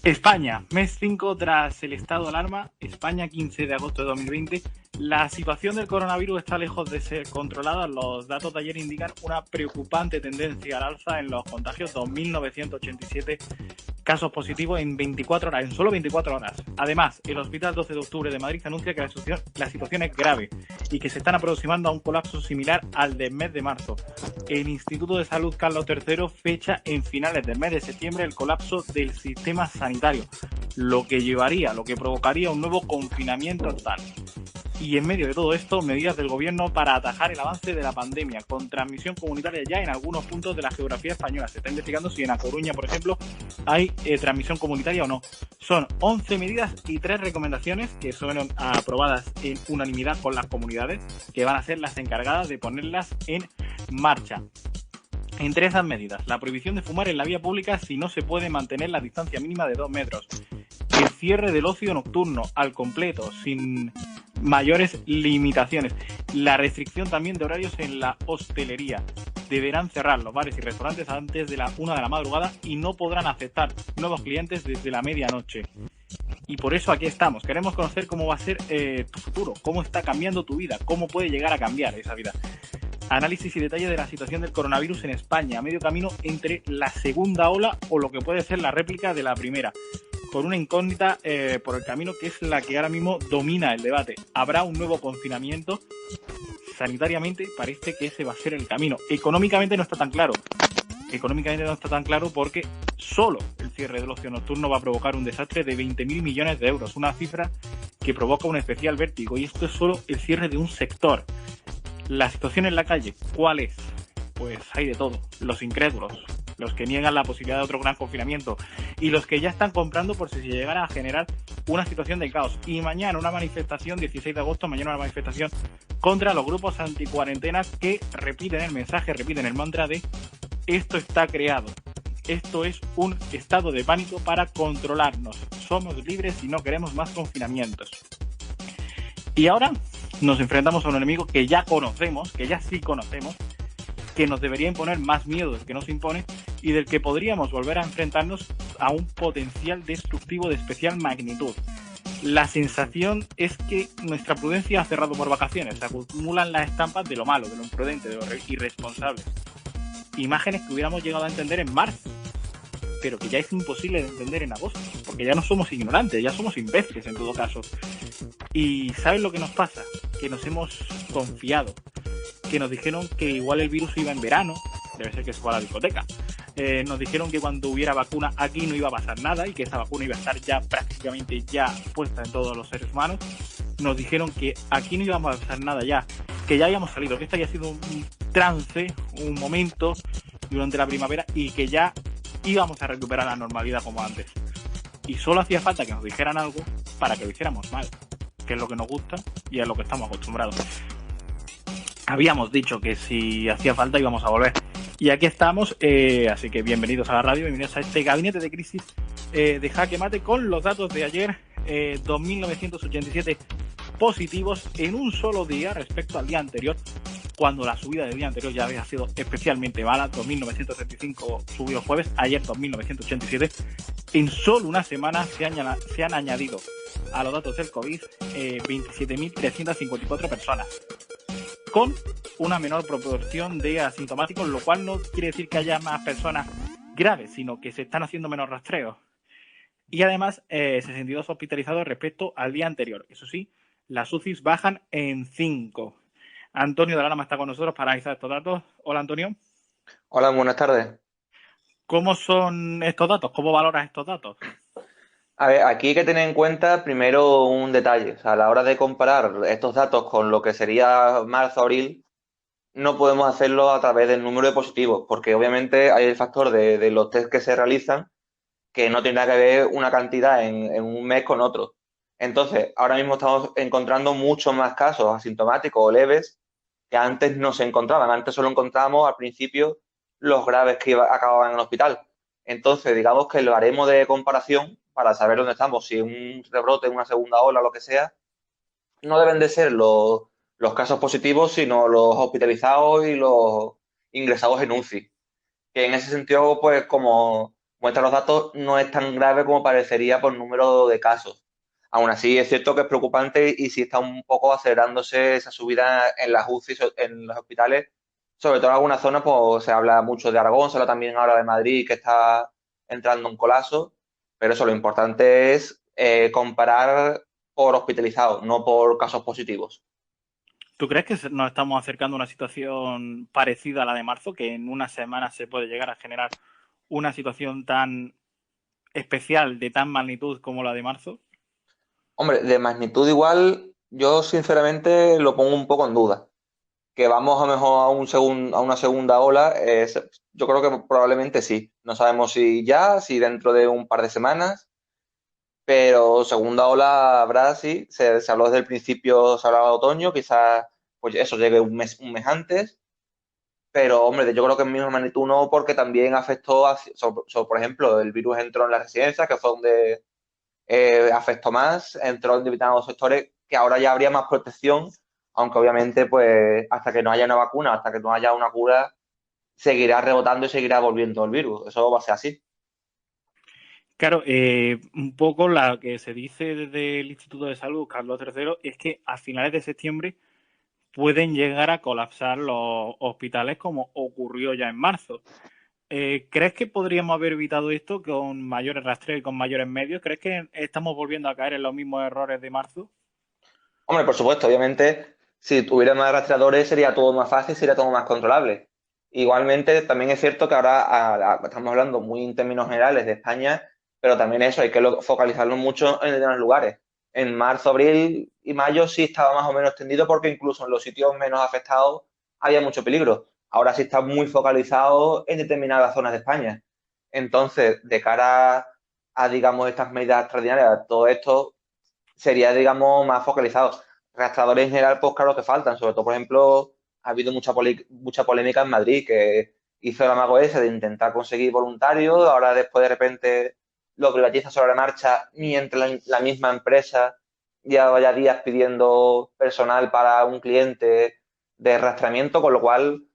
España, mes 5 tras el estado de alarma. España, 15 de agosto de 2020. La situación del coronavirus está lejos de ser controlada. Los datos de ayer indican una preocupante tendencia al alza en los contagios. 2.987 casos positivos en 24 horas, en solo 24 horas. Además, el Hospital 12 de Octubre de Madrid anuncia que la situación es grave y que se están aproximando a un colapso similar al del mes de marzo. El Instituto de Salud Carlos III fecha en finales del mes de septiembre el colapso del sistema sanitario, lo que provocaría un nuevo confinamiento total. Y en medio de todo esto, medidas del gobierno para atajar el avance de la pandemia, con transmisión comunitaria ya en algunos puntos de la geografía española. Se está investigando si en A Coruña, por ejemplo, hay transmisión comunitaria o no. Son 11 medidas y 3 recomendaciones que son aprobadas en unanimidad por las comunidades, que van a ser las encargadas de ponerlas en marcha. Entre esas medidas, la prohibición de fumar en la vía pública si no se puede mantener la distancia mínima de 2 metros. El cierre del ocio nocturno al completo, sin mayores limitaciones. La restricción también de horarios en la hostelería. Deberán cerrar los bares y restaurantes antes de la 1 de la madrugada y no podrán aceptar nuevos clientes desde la medianoche. Y por eso aquí estamos. Queremos conocer cómo va a ser tu futuro, cómo está cambiando tu vida, cómo puede llegar a cambiar esa vida. Análisis y detalle de la situación del coronavirus en España, a medio camino entre la segunda ola o lo que puede ser la réplica de la primera, con una incógnita por el camino que es la que ahora mismo domina el debate. ¿Habrá un nuevo confinamiento? Sanitariamente parece que ese va a ser el camino. Económicamente no está tan claro. Porque solo el cierre del ocio nocturno va a provocar un desastre de 20.000 millones de euros, una cifra que provoca un especial vértigo, y esto es solo el cierre de un sector. La situación en la calle, ¿cuál es? Pues hay de todo. Los incrédulos, los que niegan la posibilidad de otro gran confinamiento y los que ya están comprando por si se llegara a generar una situación de caos. Y mañana una manifestación, 16 de agosto, mañana una manifestación contra los grupos anticuarentenas que repiten el mensaje, repiten el mantra de esto está creado. Esto es un estado de pánico para controlarnos. Somos libres y no queremos más confinamientos. Y ahora nos enfrentamos a un enemigo que ya conocemos, que nos debería imponer más miedo del que nos impone y del que podríamos volver a enfrentarnos a un potencial destructivo de especial magnitud. La sensación es que nuestra prudencia ha cerrado por vacaciones. Se acumulan las estampas de lo malo, de lo imprudente, de lo irresponsable. Imágenes que hubiéramos llegado a entender en marzo, pero que ya es imposible de entender en agosto, porque ya no somos ignorantes, ya somos imbéciles en todo caso. Y ¿sabes lo que nos pasa? Que nos hemos confiado, que nos dijeron que igual el virus iba en verano, debe ser que se fue a la discoteca. Nos dijeron que cuando hubiera vacuna aquí no iba a pasar nada y que esa vacuna iba a estar ya prácticamente ya puesta en todos los seres humanos. Nos dijeron que aquí no íbamos a pasar nada ya, que ya habíamos salido, que esto había sido un trance, un momento durante la primavera y que ya íbamos a recuperar la normalidad como antes. Y solo hacía falta que nos dijeran algo para que lo hiciéramos mal, que es lo que nos gusta y es lo que estamos acostumbrados. Habíamos dicho que si hacía falta íbamos a volver. Y aquí estamos, así que bienvenidos a la radio, bienvenidos a este gabinete de crisis de Jaque Mate con los datos de ayer. 2.987 positivos en un solo día respecto al día anterior, cuando la subida del día anterior ya había sido especialmente mala. 2.975 subió el jueves, ayer 2.987. En solo una semana se han añadido a los datos del COVID 27.354 personas, con una menor proporción de asintomáticos, lo cual no quiere decir que haya más personas graves, sino que se están haciendo menos rastreos. Y además 62 hospitalizados respecto al día anterior. Eso sí, las UCIs bajan en 5. Antonio de la Lama está con nosotros para analizar estos datos. Hola, Antonio. Hola, buenas tardes. ¿Cómo son estos datos? ¿Cómo valoras estos datos? A ver, aquí hay que tener en cuenta primero un detalle. O sea, a la hora de comparar estos datos con lo que sería marzo-abril, no podemos hacerlo a través del número de positivos, porque obviamente hay el factor de los test que se realizan, que no tiene nada que ver una cantidad en un mes con otro. Entonces, ahora mismo estamos encontrando muchos más casos asintomáticos o leves que antes no se encontraban. Antes solo encontrábamos al principio los graves que acababan en el hospital. Entonces, digamos que lo haremos de comparación para saber dónde estamos. Si un rebrote, una segunda ola, lo que sea, no deben de ser los casos positivos, sino los hospitalizados y los ingresados en UCI. Que en ese sentido, pues como muestran los datos, no es tan grave como parecería por número de casos. Aún así, es cierto que es preocupante y sí está un poco acelerándose esa subida en las UCI, en los hospitales, sobre todo en algunas zonas, pues se habla mucho de Aragón, se habla también ahora de Madrid, que está entrando en colapso, pero eso, lo importante es comparar por hospitalizados, no por casos positivos. ¿Tú crees que nos estamos acercando a una situación parecida a la de marzo, que en una semana se puede llegar a generar una situación tan especial, de tan magnitud como la de marzo? Hombre, de magnitud igual, yo sinceramente lo pongo un poco en duda. Que vamos a lo mejor a una segunda ola, yo creo que probablemente sí. No sabemos si ya, si dentro de un par de semanas, pero segunda ola habrá, sí. Se habló desde el principio, se hablaba de otoño, quizás pues eso llegue un mes antes, pero hombre, yo creo que en misma magnitud no, porque también afectó, por ejemplo, el virus entró en las residencias, que fue donde afectó más, entró en determinados sectores que ahora ya habría más protección, aunque obviamente pues hasta que no haya una vacuna, hasta que no haya una cura, seguirá rebotando y seguirá volviendo el virus. Eso va a ser así. Claro, un poco lo que se dice desde el Instituto de Salud Carlos III es que a finales de septiembre pueden llegar a colapsar los hospitales como ocurrió ya en marzo. ¿Crees que podríamos haber evitado esto con mayores rastreos y con mayores medios? ¿Crees que estamos volviendo a caer en los mismos errores de marzo? Hombre, por supuesto, obviamente, si tuviera más rastreadores sería todo más fácil, sería todo más controlable. Igualmente, también es cierto que ahora estamos hablando muy en términos generales de España, pero también eso hay que focalizarlo mucho en determinados lugares. En marzo, abril y mayo sí estaba más o menos tendido porque incluso en los sitios menos afectados había mucho peligro. Ahora sí está muy focalizado en determinadas zonas de España. Entonces, de cara a, digamos, estas medidas extraordinarias, todo esto sería, digamos, más focalizado. Rastreadores en general, pues claro que faltan. Sobre todo, por ejemplo, ha habido mucha polémica en Madrid, que hizo el amago ese de intentar conseguir voluntarios, ahora después de repente lo privatiza sobre la marcha, mientras la misma empresa ya vaya días pidiendo personal para un cliente de rastreamiento, con lo cual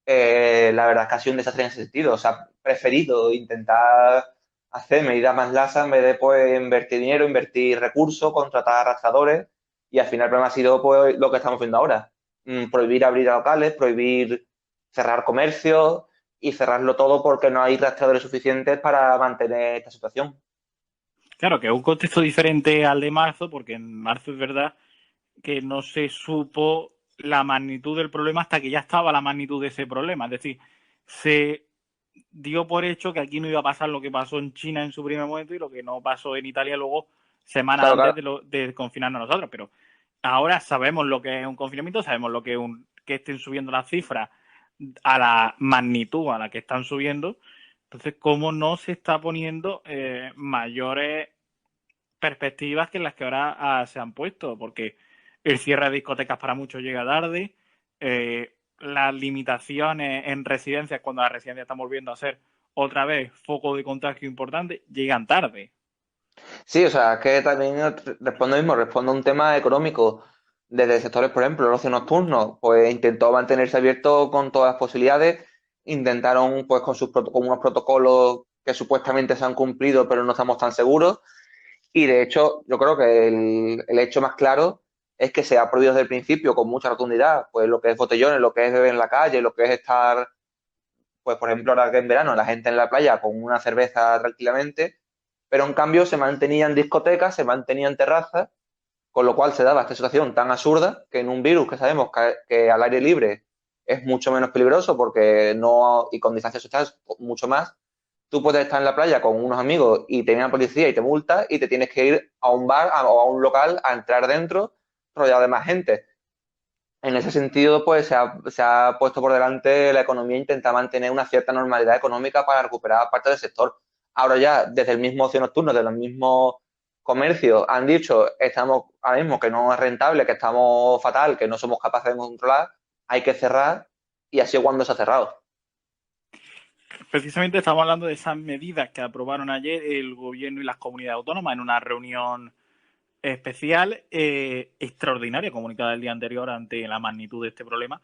la verdad es que ha sido un desastre en ese sentido. O sea, preferido intentar hacer medidas más laxas en vez de pues, invertir dinero, invertir recursos, contratar arrastradores. Y al final el problema ha sido pues, lo que estamos viendo ahora. Prohibir abrir locales, prohibir cerrar comercios y cerrarlo todo porque no hay rastreadores suficientes para mantener esta situación. Claro, que es un contexto diferente al de marzo, porque en marzo es verdad que no se supo la magnitud del problema hasta que ya estaba la magnitud de ese problema. Es decir, se dio por hecho que aquí no iba a pasar lo que pasó en China en su primer momento y lo que no pasó en Italia luego semanas Claro, antes claro. de confinarnos nosotros. Pero ahora sabemos lo que es un confinamiento, sabemos lo que es que estén subiendo las cifras a la magnitud a la que están subiendo. Entonces, ¿cómo no se está poniendo mayores perspectivas que las que ahora se han puesto? Porque el cierre de discotecas para muchos llega tarde, las limitaciones en residencias, cuando las residencias están volviendo a ser otra vez foco de contagio importante, llegan tarde. Sí, o sea, es que también respondo mismo, respondo a un tema económico. Desde sectores, por ejemplo, el ocio nocturno, pues intentó mantenerse abierto con todas las posibilidades, intentaron pues con con unos protocolos que supuestamente se han cumplido, pero no estamos tan seguros. Y de hecho, yo creo que el hecho más claro es que se ha prohibido desde el principio con mucha rotundidad, pues lo que es botellones, lo que es beber en la calle, lo que es estar, pues por ejemplo, ahora que en verano la gente en la playa con una cerveza tranquilamente, pero en cambio se mantenían discotecas, se mantenían terrazas, con lo cual se daba esta situación tan absurda que en un virus que sabemos que al aire libre es mucho menos peligroso porque no, y con distancia social mucho más, tú puedes estar en la playa con unos amigos y te viene la policía y te multa y te tienes que ir a un bar o a un local a entrar dentro rodeado de más gente. En ese sentido, pues se ha puesto por delante la economía e intenta mantener una cierta normalidad económica para recuperar parte del sector. Ahora ya, desde el mismo ocio nocturno, desde los mismos comercios, han dicho, estamos ahora mismo que no es rentable, que estamos fatal, que no somos capaces de controlar, hay que cerrar y así es cuando se ha cerrado. Precisamente estamos hablando de esas medidas que aprobaron ayer el gobierno y las comunidades autónomas en una reunión especial, extraordinaria, comunicada el día anterior ante la magnitud de este problema.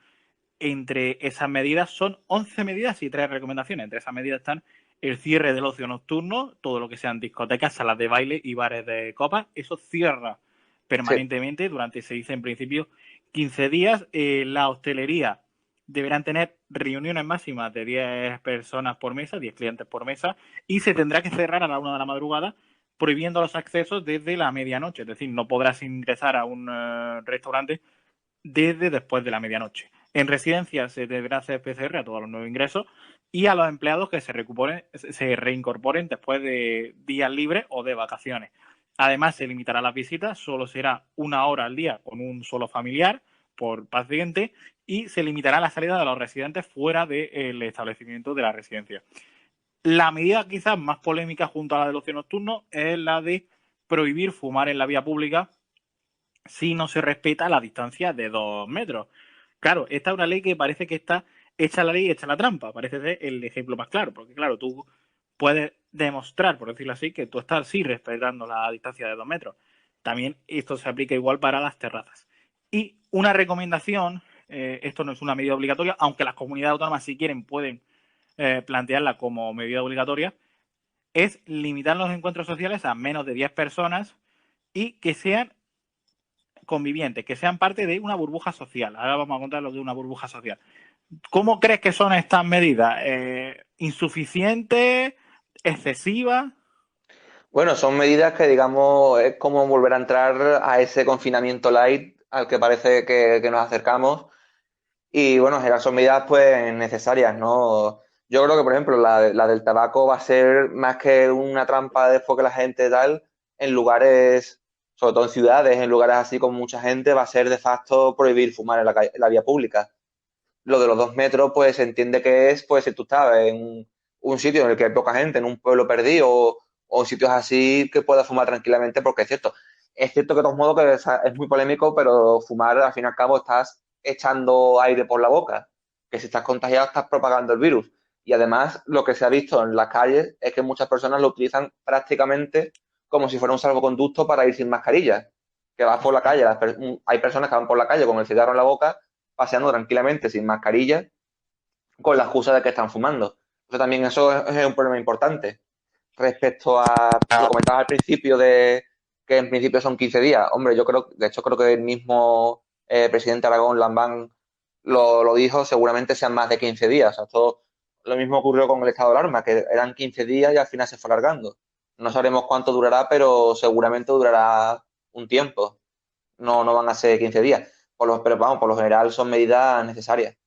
Entre esas medidas son 11 medidas y 3 recomendaciones. Entre esas medidas están el cierre del ocio nocturno, todo lo que sean discotecas, salas de baile y bares de copas, eso cierra Sí, permanentemente durante, se dice en principio, 15 días. La hostelería deberán tener reuniones máximas de 10 personas por mesa, 10 clientes por mesa, y se tendrá que cerrar a la 1 de la madrugada, prohibiendo los accesos desde la medianoche. Es decir, no podrás ingresar a un restaurante desde después de la medianoche. En residencias se deberá hacer PCR a todos los nuevos ingresos y a los empleados que se reincorporen después de días libres o de vacaciones. Además, se limitará las visitas, solo será 1 hora al día con un solo familiar por paciente y se limitará la salida de los residentes fuera del establecimiento de la residencia. La medida quizás más polémica junto a la del ocio nocturno es la de prohibir fumar en la vía pública si no se respeta la distancia de 2 metros. Claro, esta es una ley que parece que está hecha la ley y hecha la trampa. Parece ser el ejemplo más claro, porque claro, tú puedes demostrar, por decirlo así, que tú estás sí respetando la distancia de 2 metros. También esto se aplica igual para las terrazas. Y una recomendación, esto no es una medida obligatoria, aunque las comunidades autónomas si quieren pueden plantearla como medida obligatoria, es limitar los encuentros sociales a menos de 10 personas y que sean convivientes, que sean parte de una burbuja social. Ahora vamos a contar lo de una burbuja social. ¿Cómo crees que son estas medidas? ¿Insuficientes? ¿Excesivas? bueno, son medidas que, digamos, es como volver a entrar a ese confinamiento light al que parece que nos acercamos. Y bueno, son medidas pues necesarias, ¿no? Yo creo que, por ejemplo, la del tabaco va a ser más que una trampa de enfoque la gente tal, en lugares, sobre todo en ciudades, en lugares así con mucha gente, va a ser de facto prohibir fumar en en la vía pública. Lo de los 2 metros, pues se entiende que es, pues si tú estás en un sitio en el que hay poca gente, en un pueblo perdido o sitios así que puedas fumar tranquilamente, porque es cierto que de todos modos que es muy polémico, pero fumar al fin y al cabo estás echando aire por la boca, que si estás contagiado estás propagando el virus. Y además lo que se ha visto en las calles es que muchas personas lo utilizan prácticamente como si fuera un salvoconducto para ir sin mascarilla. Que vas por la calle, hay personas que van por la calle con el cigarro en la boca paseando tranquilamente sin mascarilla con la excusa de que están fumando. Entonces también eso es un problema importante. Respecto a lo que comentabas al principio de que en principio son 15 días, hombre, yo creo, de hecho creo que el mismo presidente Aragón Lambán lo dijo, seguramente sean más de 15 días. O sea, esto, lo mismo ocurrió con el estado de alarma, que eran 15 días y al final se fue alargando. No sabremos cuánto durará, pero seguramente durará un tiempo. No van a ser 15 días. Pero vamos, por lo general son medidas necesarias.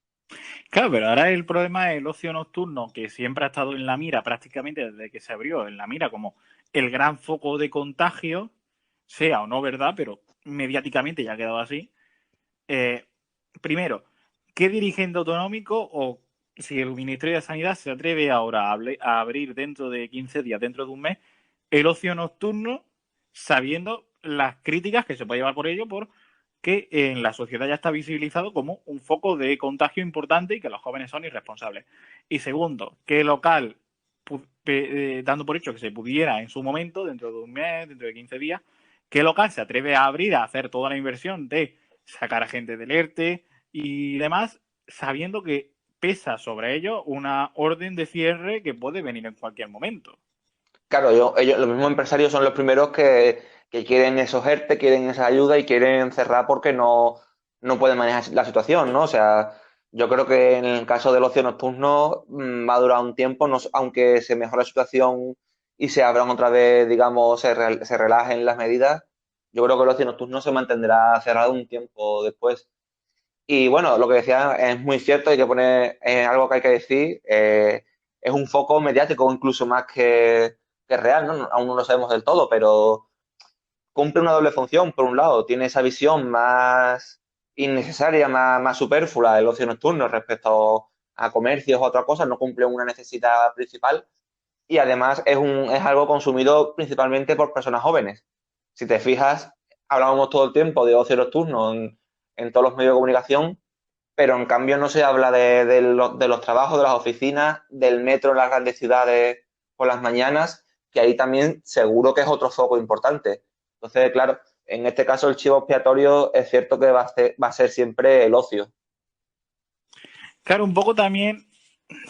Claro, pero ahora el problema es el ocio nocturno, que siempre ha estado en la mira prácticamente desde que se abrió, en la mira como el gran foco de contagio, sea o no verdad, pero mediáticamente ya ha quedado así. Eh, Primero, ¿qué dirigente autonómico o si el Ministerio de Sanidad se atreve ahora a abrir dentro de 15 días, dentro de un mes, el ocio nocturno, sabiendo las críticas que se puede llevar por ello, por que en la sociedad ya está visibilizado como un foco de contagio importante y que los jóvenes son irresponsables? Y segundo, ¿qué local, dando por hecho que se pudiera en su momento, dentro de un mes, dentro de 15 días, qué local se atreve a abrir, a hacer toda la inversión de sacar a gente del ERTE y demás, sabiendo que pesa sobre ello una orden de cierre que puede venir en cualquier momento? Claro, los mismos empresarios son los primeros que quieren esos ERTE, quieren esa ayuda y quieren cerrar porque no pueden manejar la situación, ¿no? O sea, yo creo que en el caso del ocio nocturno va a durar un tiempo, aunque se mejore la situación y se abran otra vez, digamos, se relajen las medidas, yo creo que el ocio nocturno se mantendrá cerrado un tiempo después. Y bueno, lo que decía es muy cierto, hay que poner algo que hay que decir, es un foco mediático incluso más que real, ¿no? Aún no lo sabemos del todo, pero cumple una doble función. Por un lado, tiene esa visión más innecesaria, más superflua del ocio nocturno respecto a comercios o otras cosas, no cumple una necesidad principal y además es algo consumido principalmente por personas jóvenes. Si te fijas, hablábamos todo el tiempo de ocio nocturno en todos los medios de comunicación, pero en cambio no se habla de los trabajos, de las oficinas, del metro en las grandes ciudades por las mañanas, que ahí también seguro que es otro foco importante. Entonces, claro, en este caso el chivo expiatorio es cierto que va a ser siempre el ocio. Claro, un poco también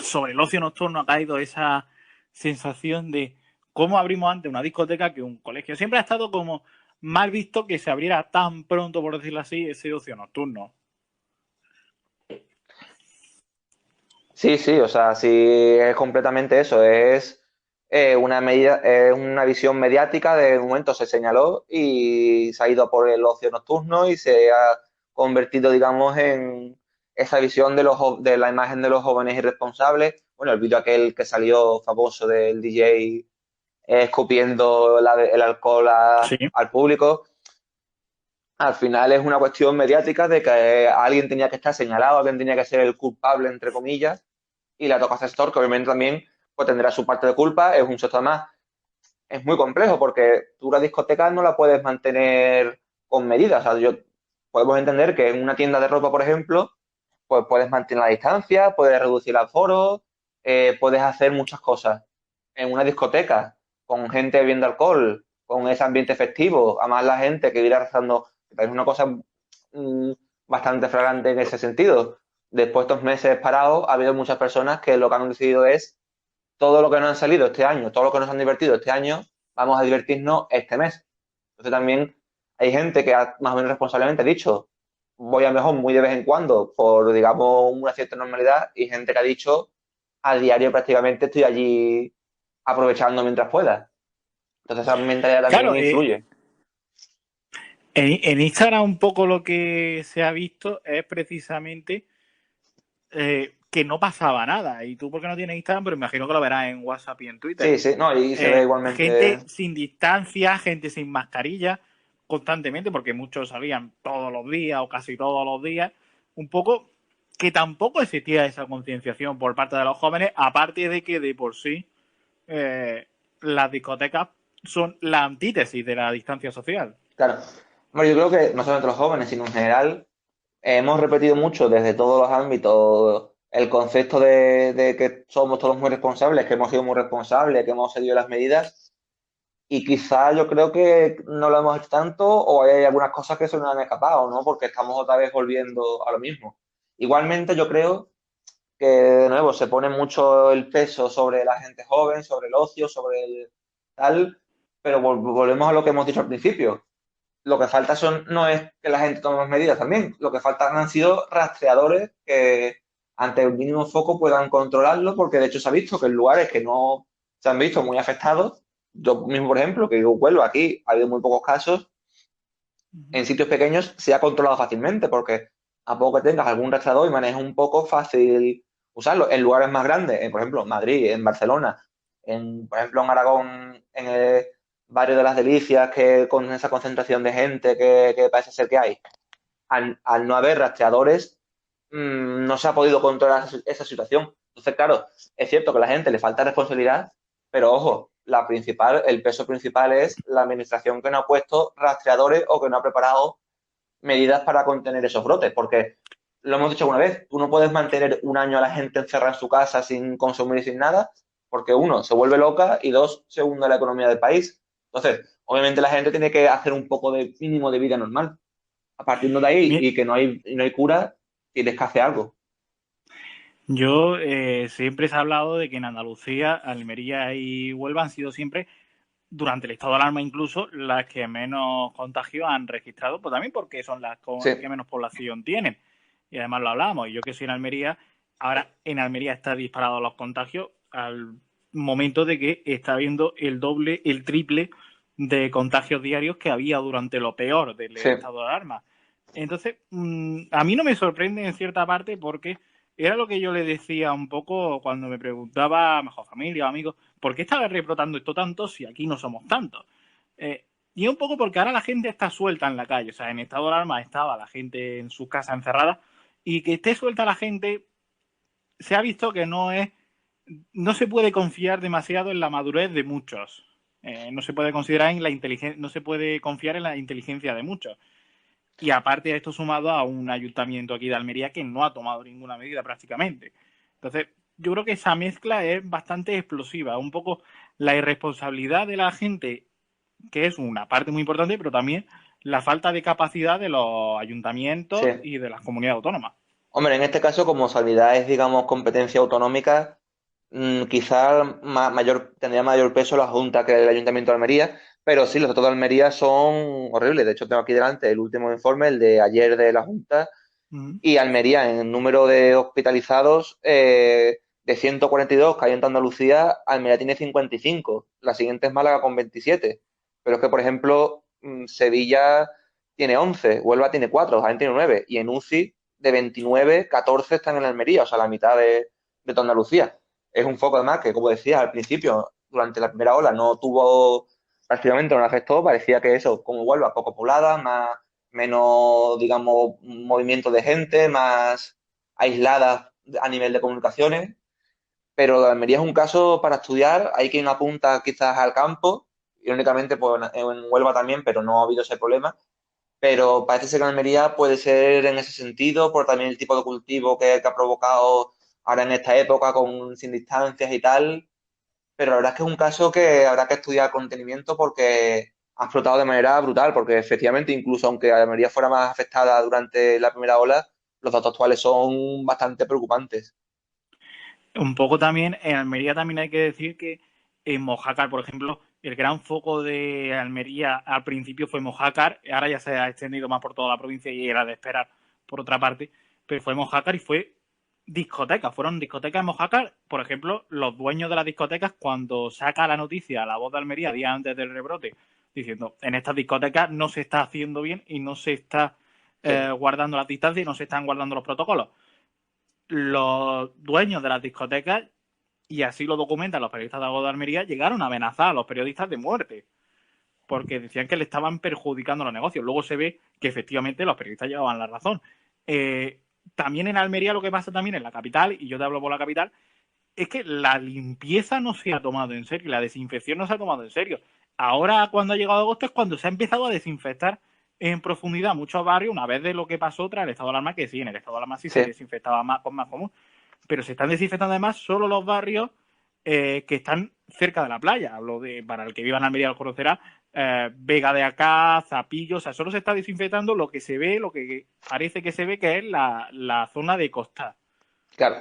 sobre el ocio nocturno ha caído esa sensación de cómo abrimos antes una discoteca que un colegio. Siempre ha estado como mal visto que se abriera tan pronto, por decirlo así, ese ocio nocturno. Sí, sí, o sea, sí es completamente eso, es una medida, una visión mediática, de momento se señaló y se ha ido por el ocio nocturno y se ha convertido, digamos, en esa visión de de la imagen de los jóvenes irresponsables. Bueno, el vídeo aquel que salió famoso del DJ escupiendo el alcohol Sí. al público. Al final es una cuestión mediática de que alguien tenía que estar señalado, alguien tenía que ser el culpable, entre comillas, y la toca a ese sector, que obviamente también pues, tendrá su parte de culpa, es un sector más. Es muy complejo porque tú la discoteca no la puedes mantener con medidas. O sea, podemos entender que en una tienda de ropa, por ejemplo, pues puedes mantener la distancia, puedes reducir el aforo, puedes hacer muchas cosas. En una discoteca, con gente bebiendo alcohol, con ese ambiente festivo, además la gente que irá rezando, es una cosa mm, bastante flagrante en ese sentido. Después de estos meses parados, ha habido muchas personas que lo que han decidido es todo lo que nos han salido este año, todo lo que nos han divertido este año, vamos a divertirnos este mes. Entonces también hay gente que más o menos responsablemente ha dicho, voy a mejor muy de vez en cuando por, digamos, una cierta normalidad y gente que ha dicho, a diario prácticamente estoy allí aprovechando mientras pueda. Entonces esa mentalidad también Claro, influye. en Instagram un poco lo que se ha visto es precisamente que no pasaba nada. Y tú porque no tienes Instagram, pero imagino que lo verás en WhatsApp y en Twitter. Sí, sí, no, y se ve igualmente. Gente sin distancia, gente sin mascarilla, constantemente, porque muchos salían todos los días o casi todos los días. Un poco que tampoco existía esa concienciación por parte de los jóvenes, aparte de que de por sí eh, las discotecas son la antítesis de la distancia social. Claro. Bueno, yo creo que no solamente los jóvenes, sino en general, hemos repetido mucho desde todos los ámbitos el concepto de que somos todos muy responsables, que hemos sido muy responsables, que hemos seguido las medidas y quizá yo creo que no lo hemos hecho tanto o hay algunas cosas que se nos han escapado, ¿no? Porque estamos otra vez volviendo a lo mismo. Igualmente yo creo que de nuevo se pone mucho el peso sobre la gente joven, sobre el ocio, sobre el tal, pero volvemos a lo que hemos dicho al principio. Lo que falta no es que la gente tome más medidas también, lo que faltan han sido rastreadores que ante el mínimo foco puedan controlarlo, porque de hecho se ha visto que en lugares que no se han visto muy afectados, yo mismo por ejemplo, que yo vuelvo aquí, ha habido muy pocos casos, en sitios pequeños se ha controlado fácilmente, porque a poco que tengas algún rastreador y manejes un poco fácil usarlo. En lugares más grandes, por ejemplo, en Madrid, en Barcelona, por ejemplo, en Aragón, en el barrio de las Delicias, que con esa concentración de gente que parece ser que hay, al no haber rastreadores, no se ha podido controlar esa situación. Entonces, claro, es cierto que a la gente le falta responsabilidad, pero ojo, el peso principal es la administración que no ha puesto rastreadores o que no ha preparado medidas para contener esos brotes, porque lo hemos dicho alguna vez, tú no puedes mantener un año a la gente encerrada en su casa sin consumir y sin nada, porque uno, se vuelve loca y dos, se hunde la economía del país. Entonces, obviamente la gente tiene que hacer un poco de mínimo de vida normal. A partir de ahí y que no hay cura, tienes que hacer algo. Yo siempre se ha hablado de que en Andalucía, Almería y Huelva han sido siempre, durante el estado de alarma incluso, las que menos contagios han registrado, pues también porque son las Sí, que menos población tienen. Y además lo hablábamos, y yo que soy en Almería, ahora en Almería está disparado los contagios al momento de que está habiendo el doble, el triple de contagios diarios que había durante lo peor del sí. estado de alarma. Entonces, a mí no me sorprende en cierta parte porque era lo que yo le decía un poco cuando me preguntaba a mejor familia o amigos, ¿por qué está rebrotando esto tanto si aquí no somos tantos? Y un poco porque ahora la gente está suelta en la calle, o sea, en estado de alarma estaba la gente en su casa encerrada y que esté suelta la gente se ha visto que no se puede confiar demasiado en la madurez de muchos. No se puede considerar en la inteligencia, no se puede confiar en la inteligencia de muchos. Y aparte de esto sumado a un ayuntamiento aquí de Almería que no ha tomado ninguna medida prácticamente. Entonces, yo creo que esa mezcla es bastante explosiva. Un poco la irresponsabilidad de la gente, que es una parte muy importante, pero también la falta de capacidad de los ayuntamientos Sí. y de las comunidades autónomas. Hombre, en este caso, como sanidad es, digamos, competencia autonómica, Quizá tendría mayor peso la Junta que el Ayuntamiento de Almería, pero sí, los datos de Almería son horribles. De hecho, tengo aquí delante el último informe, el de ayer de la Junta, Ujú. y Almería, en el número de hospitalizados, de 142 que hay en toda Andalucía, Almería tiene 55. La siguiente es Málaga con 27. Pero es que, por ejemplo, Sevilla tiene 11, Huelva tiene 4, Jaén tiene 9. Y en UCI, de 29, 14 están en Almería, o sea, la mitad de toda Andalucía. Es un foco, además, que, como decía al principio, durante la primera ola no tuvo, prácticamente no le afectó. Parecía que eso, como Huelva, poco poblada, menos, digamos, movimiento de gente, más aisladas a nivel de comunicaciones. Pero Almería es un caso para estudiar. Hay quien apunta quizás al campo, irónicamente pues, en Huelva también, pero no ha habido ese problema. Pero parece ser que Almería puede ser en ese sentido, por también el tipo de cultivo que ha provocado ahora en esta época, sin distancias y tal. Pero la verdad es que es un caso que habrá que estudiar con detenimiento porque ha explotado de manera brutal, porque efectivamente, incluso aunque Almería fuera más afectada durante la primera ola, los datos actuales son bastante preocupantes. Un poco también, en Almería también hay que decir que en Mojácar, por ejemplo, el gran foco de Almería al principio fue Mojácar, ahora ya se ha extendido más por toda la provincia y era de esperar por otra parte, pero fue Mojácar y fue discotecas, fueron discotecas en Mojácar, por ejemplo, los dueños de las discotecas cuando saca la noticia a La Voz de Almería días antes del rebrote, diciendo, en estas discotecas no se está haciendo bien y no se está Sí, guardando las distancias y no se están guardando los protocolos. Los dueños de las discotecas, y así lo documentan los periodistas de Algo de Almería, llegaron a amenazar a los periodistas de muerte, porque decían que le estaban perjudicando los negocios. Luego se ve que efectivamente los periodistas llevaban la razón. Eh, También en Almería lo que pasa también en la capital, y yo te hablo por la capital, es que la limpieza no se ha tomado en serio, la desinfección no se ha tomado en serio. Ahora, cuando ha llegado agosto, es cuando se ha empezado a desinfectar en profundidad muchos barrios, una vez de lo que pasó tras el estado de alarma, que sí, en el estado de alarma sí se sí, desinfectaba más, con más común, pero se están desinfectando además solo los barrios que están cerca de la playa. Hablo de, para el que viva en Almería lo conocerá, Vega de Acá, Zapillo, o sea, solo se está desinfectando lo que se ve, lo que parece que se ve que es la zona de costa. claro.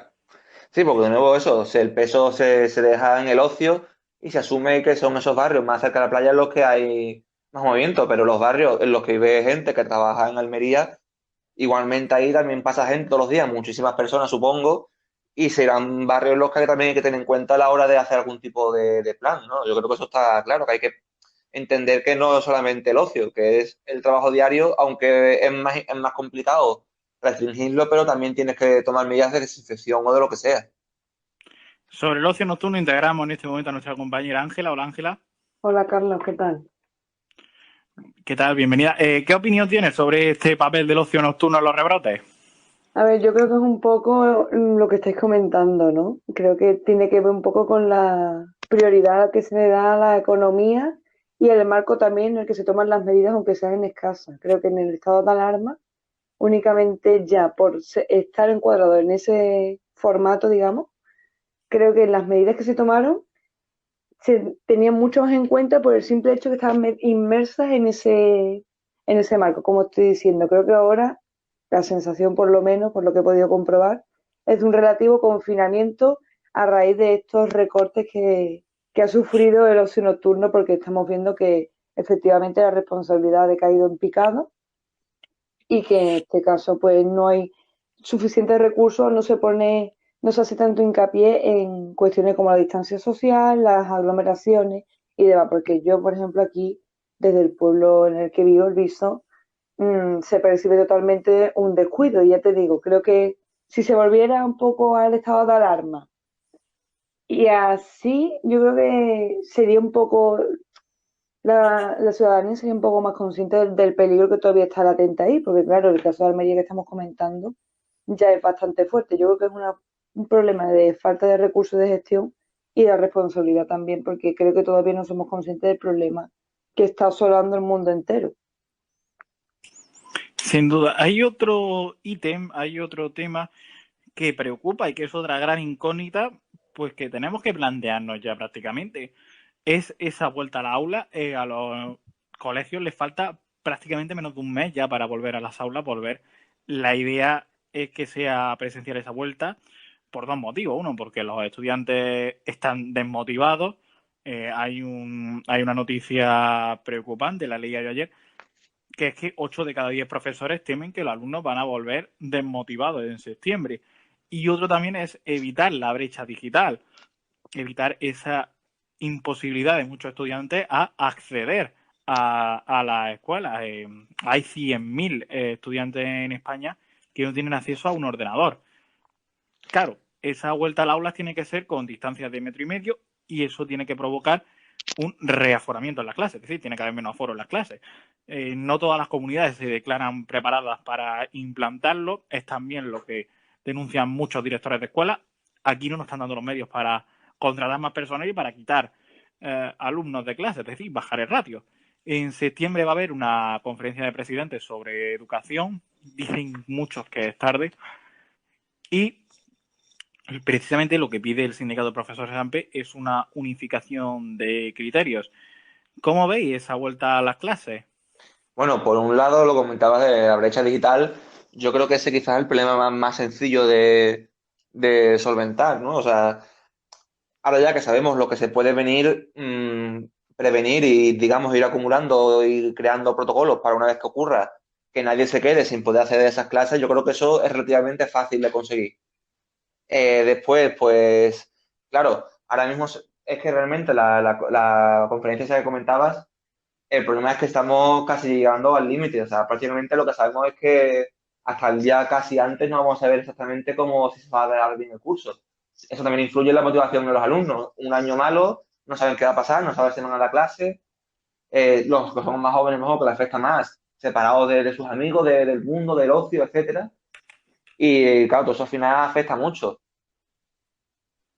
Sí, porque de nuevo eso, el peso se deja en el ocio y se asume que son esos barrios más cerca de la playa en los que hay más movimiento, pero los barrios en los que vive gente que trabaja en Almería, igualmente ahí también pasa gente todos los días, muchísimas personas supongo, y serán barrios en los que también hay que tener en cuenta a la hora de hacer algún tipo de plan, ¿no? Yo creo que eso está claro, que hay que entender que no es solamente el ocio, que es el trabajo diario, aunque es más complicado restringirlo, pero también tienes que tomar medidas de desinfección o de lo que sea. Sobre el ocio nocturno integramos en este momento a nuestra compañera Ángela. Hola Ángela, Hola Carlos, ¿qué tal? ¿qué tal? Bienvenida. ¿Qué opinión tienes sobre este papel del ocio nocturno en los rebrotes? A ver, yo creo que es un poco lo que estáis comentando, ¿no? Creo que tiene que ver un poco con la prioridad que se le da a la economía y el marco también en el que se toman las medidas, aunque sean en escasas. Creo que en el estado de alarma, únicamente ya por estar encuadrado en ese formato, digamos, creo que las medidas que se tomaron se tenían mucho más en cuenta por el simple hecho que estaban inmersas en ese marco, como estoy diciendo. Creo que ahora la sensación, por lo menos, por lo que he podido comprobar, es de un relativo confinamiento a raíz de estos recortes que ha sufrido el ocio nocturno, porque estamos viendo que efectivamente la responsabilidad ha decaído en picado y que en este caso pues no hay suficientes recursos, no se hace tanto hincapié en cuestiones como la distancia social, las aglomeraciones y demás, porque yo, por ejemplo, aquí, desde el pueblo en el que vivo, el Viso, se percibe totalmente un descuido. Y ya te digo, creo que si se volviera un poco al estado de alarma y así, yo creo que sería un poco la ciudadanía sería un poco más consciente del peligro que todavía está latente ahí, porque claro, el caso de Almería que estamos comentando ya es bastante fuerte. Yo creo que es un problema de falta de recursos de gestión y de responsabilidad también, porque creo que todavía no somos conscientes del problema que está asolando el mundo entero. Sin duda, hay otro ítem, hay otro tema que preocupa y que es otra gran incógnita, pues que tenemos que plantearnos ya prácticamente. Es esa vuelta al aula. A los colegios les falta prácticamente menos de un mes ya para volver a las aulas, volver. La idea es que sea presencial esa vuelta. por dos motivos. Uno, porque los estudiantes están desmotivados. Hay una noticia preocupante, la leí yo ayer, que es que 8 de cada 10 profesores temen que los alumnos van a volver desmotivados en septiembre. Y otro también es evitar la brecha digital, evitar esa imposibilidad de muchos estudiantes a acceder a las escuelas. Hay 100.000 estudiantes en España que no tienen acceso a un ordenador. Claro, esa vuelta al aula tiene que ser con distancias de 1,5 metros y eso tiene que provocar un reaforamiento en las clases, es decir, tiene que haber menos aforo en las clases. No todas las comunidades se declaran preparadas para implantarlo, es también lo que denuncian muchos directores de escuelas. Aquí no nos están dando los medios para contratar más personal y para quitar alumnos de clase, es decir, bajar el ratio. En septiembre va a haber una conferencia de presidentes sobre educación, dicen muchos que es tarde, y precisamente lo que pide el sindicato de profesores AMPE es una unificación de criterios. ¿Cómo veis esa vuelta a las clases? Bueno, por un lado, lo comentabas de la brecha digital, yo creo que ese quizás es el problema más sencillo de solventar, ¿no? O sea, ahora ya que sabemos lo que se puede venir, prevenir y, digamos, ir acumulando y creando protocolos para una vez que ocurra, que nadie se quede sin poder acceder a esas clases, yo creo que eso es relativamente fácil de conseguir. Después, pues, claro, ahora mismo es que realmente la conferencia esa que comentabas, el problema es que estamos casi llegando al límite. O sea, prácticamente lo que sabemos es que hasta el día casi antes no vamos a saber exactamente cómo si se va a dar bien el curso. Eso también influye en la motivación de los alumnos. Un año malo, no saben qué va a pasar, no saben si van a la clase. Los que somos más jóvenes, mejor, que les afecta más, separados de sus amigos, del mundo, del ocio, etcétera. Y claro, todo eso al final afecta mucho.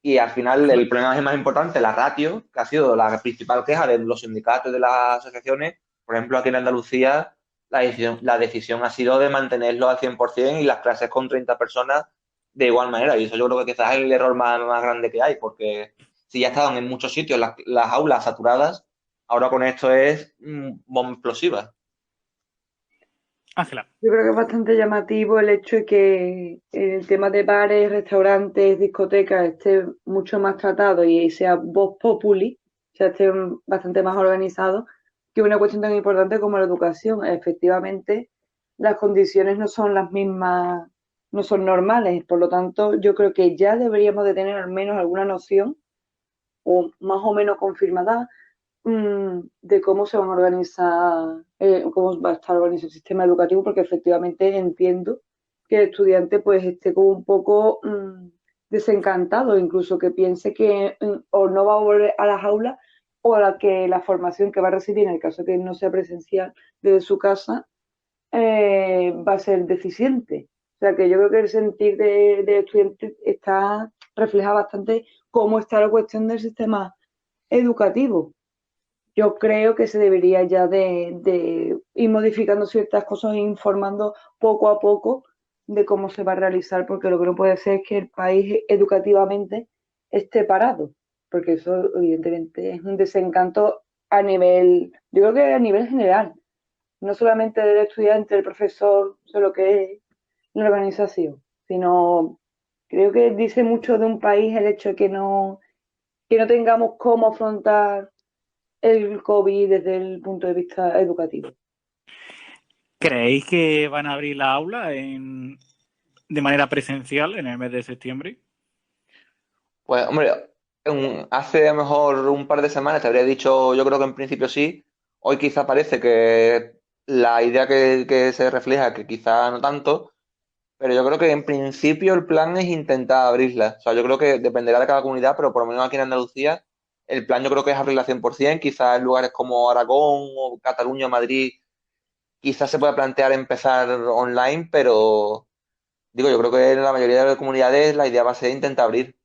Y al final el problema es más importante, la ratio, que ha sido la principal queja de los sindicatos y de las asociaciones. Por ejemplo, aquí en Andalucía la decisión ha sido de mantenerlo al 100% y las clases con 30 personas de igual manera. Y eso yo creo que quizás es el error más grande que hay, porque si ya estaban en muchos sitios las aulas saturadas, ahora con esto es bomba explosiva. Ángela. Yo creo que es bastante llamativo el hecho de que el tema de bares, restaurantes, discotecas esté mucho más tratado y sea vox populi, o sea, esté bastante más organizado que una cuestión tan importante como la educación. Efectivamente, las condiciones no son las mismas, no son normales, por lo tanto, yo creo que ya deberíamos de tener al menos alguna noción o más o menos confirmada de cómo se van a organizar, cómo va a estar organizado el sistema educativo, porque efectivamente entiendo que el estudiante pues esté como un poco desencantado, incluso que piense que o no va a volver a las aulas o a que la formación que va a recibir, en el caso que no sea presencial desde su casa, va a ser deficiente. O sea que yo creo que el sentir del estudiante está refleja bastante cómo está la cuestión del sistema educativo. Yo creo que se debería ya de ir modificando ciertas cosas e informando poco a poco de cómo se va a realizar, porque lo que no puede ser es que el país educativamente esté parado, porque eso evidentemente es un desencanto a nivel, yo creo que a nivel general, no solamente del estudiante, del profesor, de lo que es la organización, sino creo que dice mucho de un país el hecho de que no tengamos cómo afrontar el COVID desde el punto de vista educativo. ¿Creéis que van a abrir la aula de manera presencial en el mes de septiembre? Pues, hombre, hace a lo mejor un par de semanas te habría dicho, yo creo que en principio sí. Hoy quizá parece que la idea que se refleja, que quizá no tanto, pero yo creo que en principio el plan es intentar abrirla. O sea, yo creo que dependerá de cada comunidad, pero por lo menos aquí en Andalucía, el plan yo creo que es abrirla 100%. Quizás en lugares como Aragón o Cataluña, Madrid, quizás se pueda plantear empezar online, pero digo, yo creo que en la mayoría de las comunidades la idea va a ser intentar abrir.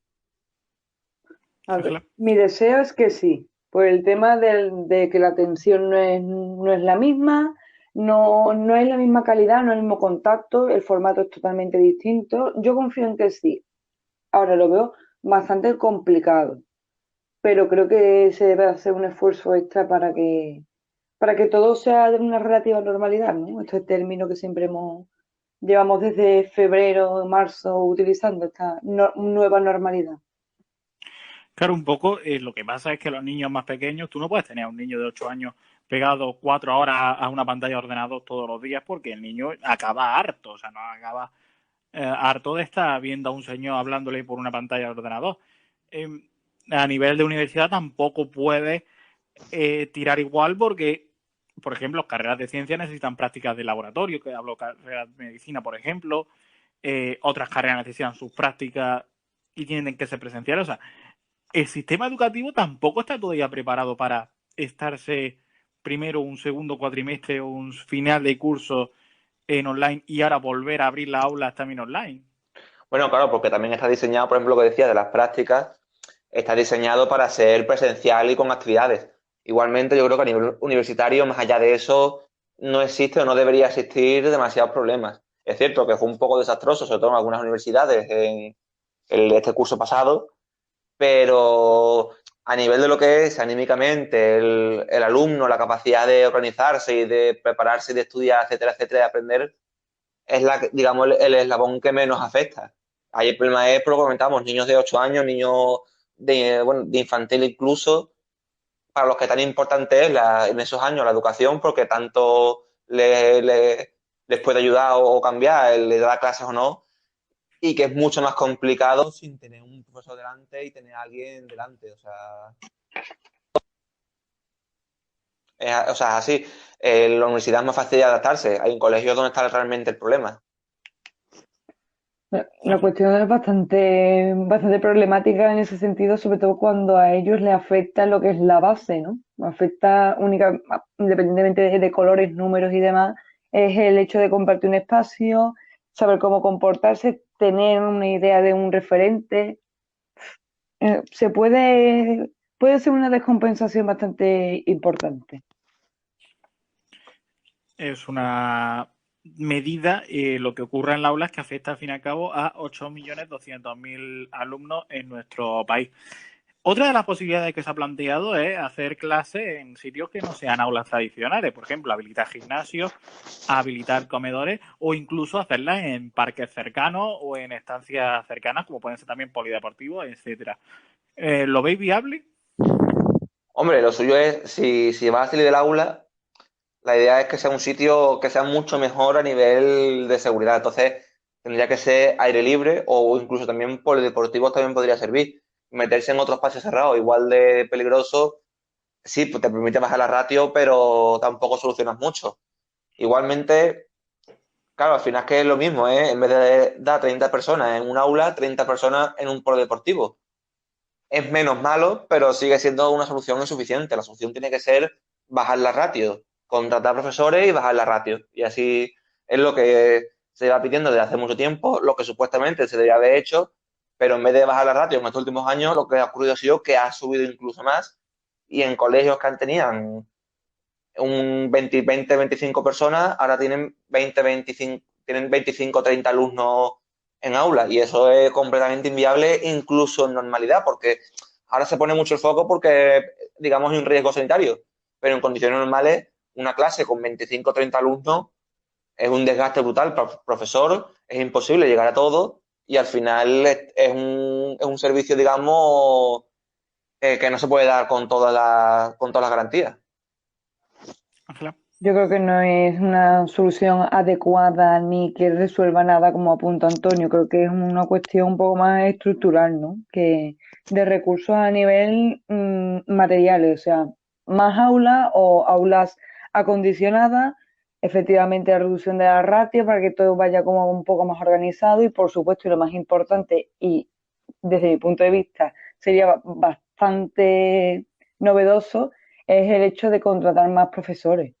A ver, Ángela. mi deseo es que sí, por el tema de que la atención no es la misma, no es la misma calidad, no es el mismo contacto, el formato es totalmente distinto. Yo confío en que sí. Ahora lo veo bastante complicado, pero creo que se debe hacer un esfuerzo extra para que todo sea de una relativa normalidad, ¿no? Este término que siempre hemos llevamos desde febrero, marzo utilizando esta nueva normalidad. Claro, un poco lo que pasa es que los niños más pequeños, tú no puedes tener a un niño de 8 años pegado 4 horas a una pantalla de ordenador todos los días porque el niño acaba harto, o sea, no acaba harto de estar viendo a un señor hablándole por una pantalla de ordenador. Eh, a nivel de universidad tampoco puedes tirar igual porque, por ejemplo, las carreras de ciencia necesitan prácticas de laboratorio, que hablo carreras de medicina, por ejemplo, otras carreras necesitan sus prácticas y tienen que ser presenciales. O sea, el sistema educativo tampoco está todavía preparado para estarse primero un segundo cuatrimestre o un final de curso en online y ahora volver a abrir las aulas también online. Bueno, claro, porque también está diseñado, por ejemplo, lo que decía de las prácticas, está diseñado para ser presencial y con actividades. Igualmente, yo creo que a nivel universitario, más allá de eso, no existe o no debería existir demasiados problemas. Es cierto que fue un poco desastroso, sobre todo en algunas universidades, en este curso pasado, pero a nivel de lo que es anímicamente el alumno, la capacidad de organizarse y de prepararse y de estudiar, etcétera, de aprender, es digamos, el eslabón que menos afecta. Ahí el problema es, por lo que comentamos, niños de 8 años, niños bueno, de infantil incluso, para los que tan importante es en esos años la educación, porque tanto les puede ayudar o cambiar el de dar clases o no, y que es mucho más complicado sin tener un profesor delante y tener a alguien delante. O sea, es así. La universidad es más fácil de adaptarse. Hay un colegio donde está realmente el problema. La cuestión es bastante problemática en ese sentido, sobre todo cuando a ellos les afecta lo que es la base, ¿no? Afecta independientemente de colores, números y demás, es el hecho de compartir un espacio, saber cómo comportarse, tener una idea de un referente. Puede ser una descompensación bastante importante. Es una medida, lo que ocurre en la aula es que afecta al fin y al cabo a 8.200.000 alumnos en nuestro país. Otra de las posibilidades que se ha planteado es hacer clases en sitios que no sean aulas tradicionales, por ejemplo, habilitar gimnasios, habilitar comedores o incluso hacerlas en parques cercanos o en estancias cercanas, como pueden ser también polideportivos, etcétera. ¿Lo veis viable? Hombre, lo suyo es, si vas a salir del aula, la idea es que sea un sitio que sea mucho mejor a nivel de seguridad. Entonces, tendría que ser aire libre o incluso también polideportivos también podría servir. Meterse en otro espacio cerrado, igual de peligroso, sí, pues te permite bajar la ratio, pero tampoco solucionas mucho. Igualmente, claro, al final es que es lo mismo, ¿eh? En vez de dar 30 personas en un aula, 30 personas en un polideportivo. Es menos malo, pero sigue siendo una solución insuficiente. La solución tiene que ser bajar la ratio, contratar profesores y bajar la ratio. Y así es lo que se va pidiendo desde hace mucho tiempo, lo que supuestamente se debería haber hecho, pero en vez de bajar la ratio en estos últimos años, lo que ha ocurrido ha sido que ha subido incluso más y en colegios que tenían un 25 personas, ahora tienen 25, 30 alumnos en aula y eso es completamente inviable incluso en normalidad porque ahora se pone mucho el foco porque, digamos, hay un riesgo sanitario, pero en condiciones normales una clase con 25 o 30 alumnos es un desgaste brutal para el profesor, es imposible llegar a todo y al final es un servicio, digamos, que no se puede dar con todas las garantías. Ángela. Yo creo que no es una solución adecuada ni que resuelva nada como apunta Antonio. Creo que es una cuestión un poco más estructural, ¿no? Que de recursos a nivel materiales, o sea, más aulas o aulas acondicionadas, efectivamente la reducción de la ratio para que todo vaya como un poco más organizado y por supuesto y lo más importante y desde mi punto de vista sería bastante novedoso es el hecho de contratar más profesores.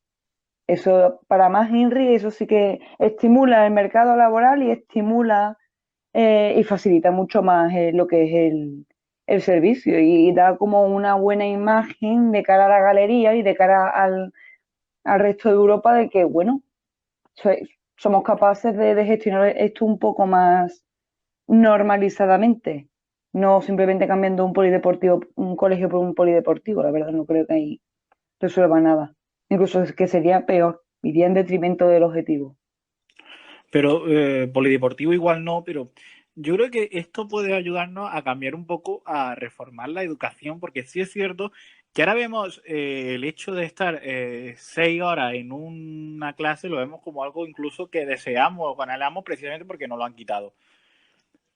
Eso, para más INRI, eso sí que estimula el mercado laboral y estimula y facilita mucho más lo que es el servicio y da como una buena imagen de cara a la galería y de cara al resto de Europa de que, bueno, so- somos capaces de gestionar esto un poco más normalizadamente, no simplemente cambiando un polideportivo, un colegio por un polideportivo. La verdad, no creo que ahí resuelva nada. Incluso es que sería peor, iría en detrimento del objetivo. pero polideportivo igual no, pero yo creo que esto puede ayudarnos a cambiar un poco, a reformar la educación, porque sí es cierto que ahora vemos el hecho de estar 6 horas en una clase, lo vemos como algo incluso que deseamos o anhelamos precisamente porque nos lo han quitado.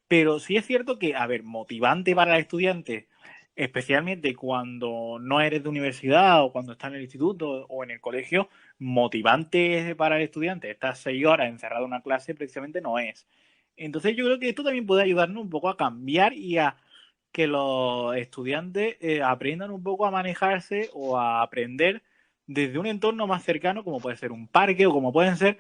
Pero sí es cierto que, a ver, motivante para el estudiante, especialmente cuando no eres de universidad o cuando estás en el instituto o en el colegio, motivante para el estudiante estar 6 horas encerrado en una clase precisamente no es. Entonces yo creo que esto también puede ayudarnos un poco a cambiar y a que los estudiantes aprendan un poco a manejarse o a aprender desde un entorno más cercano, como puede ser un parque o como pueden ser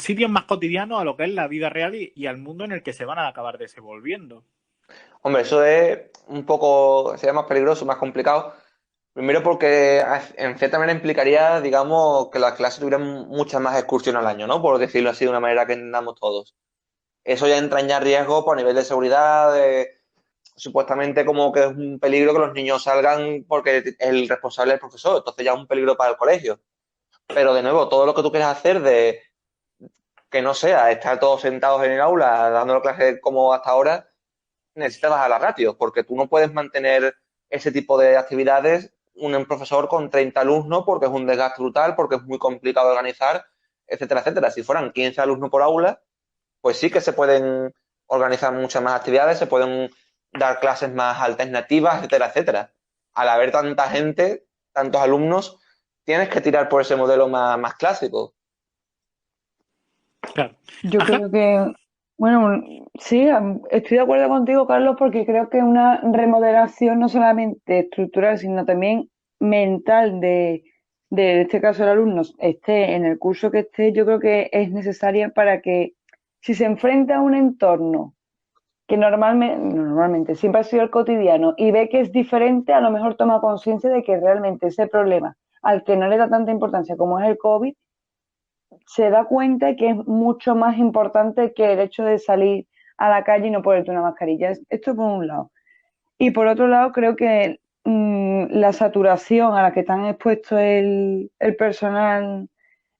sitios más cotidianos a lo que es la vida real y al mundo en el que se van a acabar desenvolviendo. Hombre, eso es un poco, sería más peligroso, más complicado. Primero porque en cierta manera implicaría, digamos, que las clases tuvieran muchas más excursiones al año, ¿no? Por decirlo así de una manera que entendamos todos. Eso ya entraña riesgos por nivel de seguridad, supuestamente como que es un peligro que los niños salgan porque el responsable es el profesor, entonces ya es un peligro para el colegio. Pero de nuevo, todo lo que tú quieras hacer de que no sea estar todos sentados en el aula dando clases como hasta ahora, necesitas bajar la ratio, porque tú no puedes mantener ese tipo de actividades un profesor con 30 alumnos porque es un desgaste brutal, porque es muy complicado de organizar, etcétera, etcétera. Si fueran 15 alumnos por aula, pues sí que se pueden organizar muchas más actividades, se pueden dar clases más alternativas, etcétera, etcétera. Al haber tanta gente, tantos alumnos, tienes que tirar por ese modelo más clásico. Claro. Yo Ajá. creo que, bueno, sí, estoy de acuerdo contigo, Carlos, porque creo que una remodelación no solamente estructural, sino también mental de este caso el alumno esté en el curso que esté, yo creo que es necesaria para que si se enfrenta a un entorno que normalmente siempre ha sido el cotidiano y ve que es diferente, a lo mejor toma conciencia de que realmente ese problema al que no le da tanta importancia como es el COVID, se da cuenta que es mucho más importante que el hecho de salir a la calle y no ponerte una mascarilla. Esto por un lado. Y por otro lado, creo que la saturación a la que están expuestos el personal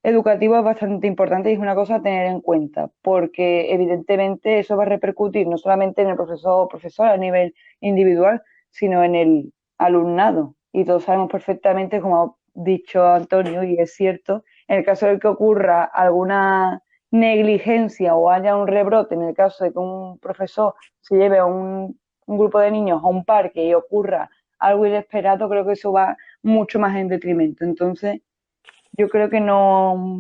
educativo es bastante importante y es una cosa a tener en cuenta, porque evidentemente eso va a repercutir no solamente en el profesor o profesora a nivel individual, sino en el alumnado. Y todos sabemos perfectamente, como ha dicho Antonio, y es cierto, en el caso de que ocurra alguna negligencia o haya un rebrote, en el caso de que un profesor se lleve a un grupo de niños a un parque y ocurra algo inesperado, creo que eso va mucho más en detrimento. Entonces, yo creo que no.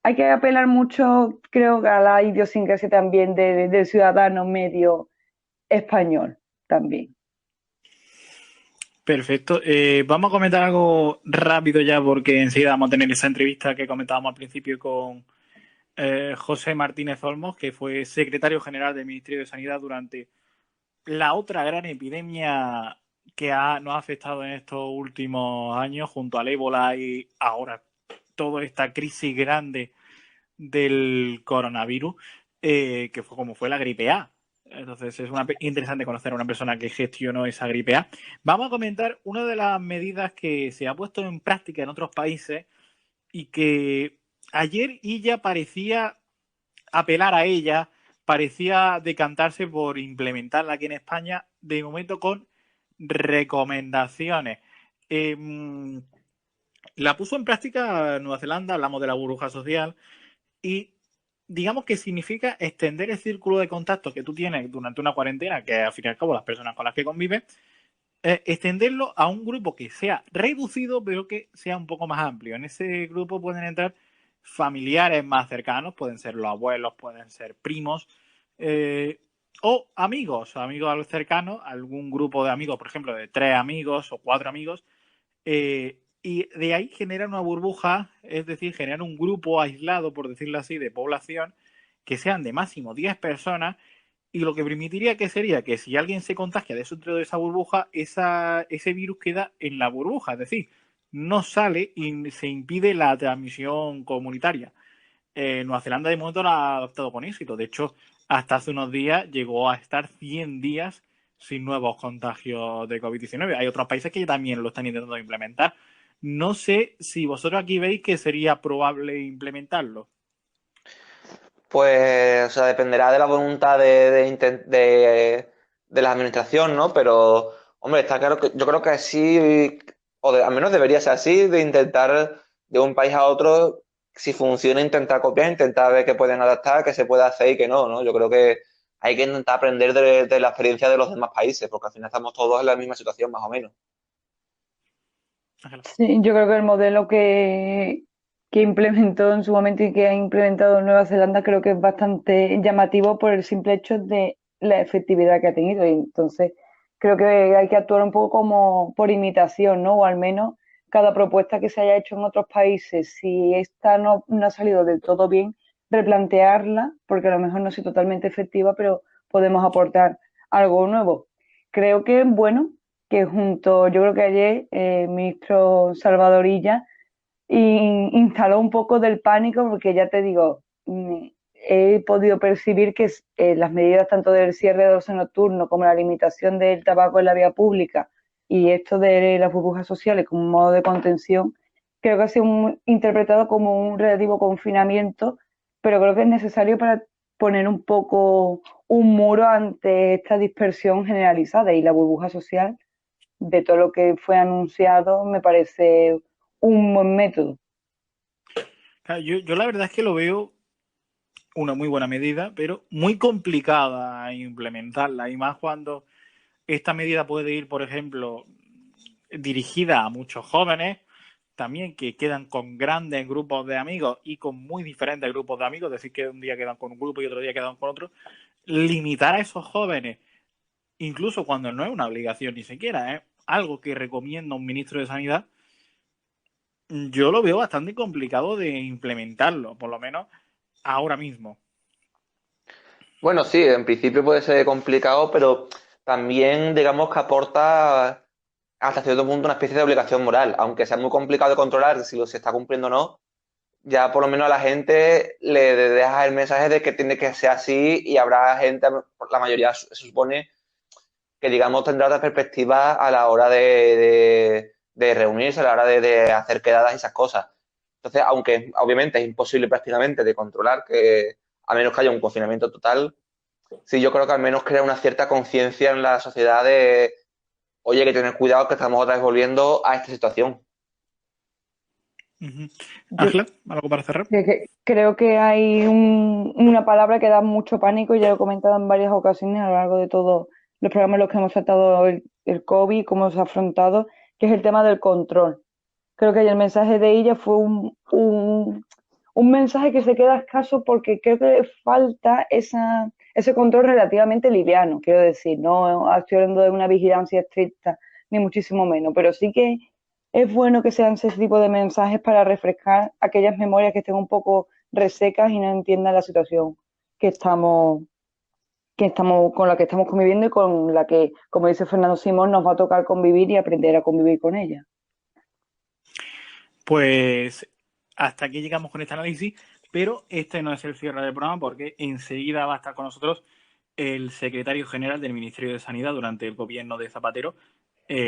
Hay que apelar mucho, creo, a la idiosincrasia también del ciudadano medio español también. Perfecto. Vamos a comentar algo rápido ya porque enseguida vamos a tener esa entrevista que comentábamos al principio con José Martínez Olmos, que fue secretario general del Ministerio de Sanidad durante la otra gran epidemia que nos ha afectado en estos últimos años junto al ébola y ahora toda esta crisis grande del coronavirus, que fue como fue la gripe A. Entonces es interesante conocer a una persona que gestionó esa gripe A. Vamos a comentar una de las medidas que se ha puesto en práctica en otros países y que ayer ella parecía apelar a ella, parecía decantarse por implementarla aquí en España, de momento con recomendaciones. La puso en práctica Nueva Zelanda, hablamos de la burbuja social, y digamos que significa extender el círculo de contactos que tú tienes durante una cuarentena, que al fin y al cabo las personas con las que convives, extenderlo a un grupo que sea reducido, pero que sea un poco más amplio. En ese grupo pueden entrar familiares más cercanos, pueden ser los abuelos, pueden ser primos, o amigos, amigos cercanos, algún grupo de amigos, por ejemplo, de 3 amigos o 4 amigos, y de ahí genera una burbuja, es decir, generar un grupo aislado, por decirlo así, de población, que sean de máximo 10 personas, y lo que permitiría que sería que si alguien se contagia dentro de esa burbuja, ese virus queda en la burbuja, es decir, no sale y se impide la transmisión comunitaria. Nueva Zelanda de momento lo ha adoptado con éxito. De hecho, hasta hace unos días llegó a estar 100 días sin nuevos contagios de COVID-19. Hay otros países que también lo están intentando implementar. No sé si vosotros aquí veis que sería probable implementarlo. pues, o sea, dependerá de la voluntad de la administración, ¿no? Pero, hombre, está claro que yo creo que así, al menos debería ser así, de intentar de un país a otro, si funciona, intentar copiar, intentar ver qué pueden adaptar, qué se puede hacer y qué no, ¿no? Yo creo que hay que intentar aprender de la experiencia de los demás países, porque al final estamos todos en la misma situación, más o menos. Ángela. Sí, yo creo que el modelo que implementó en su momento y que ha implementado Nueva Zelanda creo que es bastante llamativo por el simple hecho de la efectividad que ha tenido. Y entonces creo que hay que actuar un poco como por imitación, ¿no? O al menos cada propuesta que se haya hecho en otros países, si esta no ha salido del todo bien, replantearla, porque a lo mejor no es totalmente efectiva, pero podemos aportar algo nuevo. Creo que, bueno, que junto, yo creo que ayer el ministro Salvadorilla instaló un poco del pánico, porque ya te digo, he podido percibir que las medidas tanto del cierre de ocio nocturno como la limitación del tabaco en la vía pública y esto de las burbujas sociales como un modo de contención, creo que ha sido interpretado como un relativo confinamiento, pero creo que es necesario para poner un poco un muro ante esta dispersión generalizada y la burbuja social de todo lo que fue anunciado me parece un buen método. Claro, yo la verdad es que lo veo una muy buena medida, pero muy complicada implementarla, y más cuando esta medida puede ir, por ejemplo, dirigida a muchos jóvenes, también que quedan con grandes grupos de amigos y con muy diferentes grupos de amigos, es decir, que un día quedan con un grupo y otro día quedan con otro. Limitar a esos jóvenes, incluso cuando no es una obligación ni siquiera, es algo que recomienda un ministro de Sanidad, yo lo veo bastante complicado de implementarlo, por lo menos ahora mismo. Bueno, sí, en principio puede ser complicado, pero también digamos que aporta hasta cierto punto una especie de obligación moral, aunque sea muy complicado de controlar si lo se está cumpliendo o no, ya por lo menos a la gente le dejas el mensaje de que tiene que ser así y habrá gente, la mayoría se supone que digamos tendrá otra perspectiva a la hora de reunirse, a la hora de hacer quedadas y esas cosas. Entonces, aunque obviamente es imposible prácticamente de controlar, que a menos que haya un confinamiento total, sí, yo creo que al menos crea una cierta conciencia en la sociedad de, oye, hay que tener cuidado que estamos otra vez volviendo a esta situación. Uh-huh. Yo Ángela, ¿algo para cerrar? creo que hay una palabra que da mucho pánico, y ya lo he comentado en varias ocasiones a lo largo de todos los programas en los que hemos tratado el COVID, cómo se ha afrontado, que es el tema del control. Creo que el mensaje de ella fue un mensaje que se queda escaso porque creo que falta ese control relativamente liviano, quiero decir, no estoy hablando de una vigilancia estricta, ni muchísimo menos, pero sí que es bueno que sean ese tipo de mensajes para refrescar aquellas memorias que estén un poco resecas y no entiendan la situación que con la que estamos conviviendo y con la que, como dice Fernando Simón, nos va a tocar convivir y aprender a convivir con ella. Pues hasta aquí llegamos con este análisis, pero este no es el cierre del programa, porque enseguida va a estar con nosotros el secretario general del Ministerio de Sanidad durante el gobierno de Zapatero,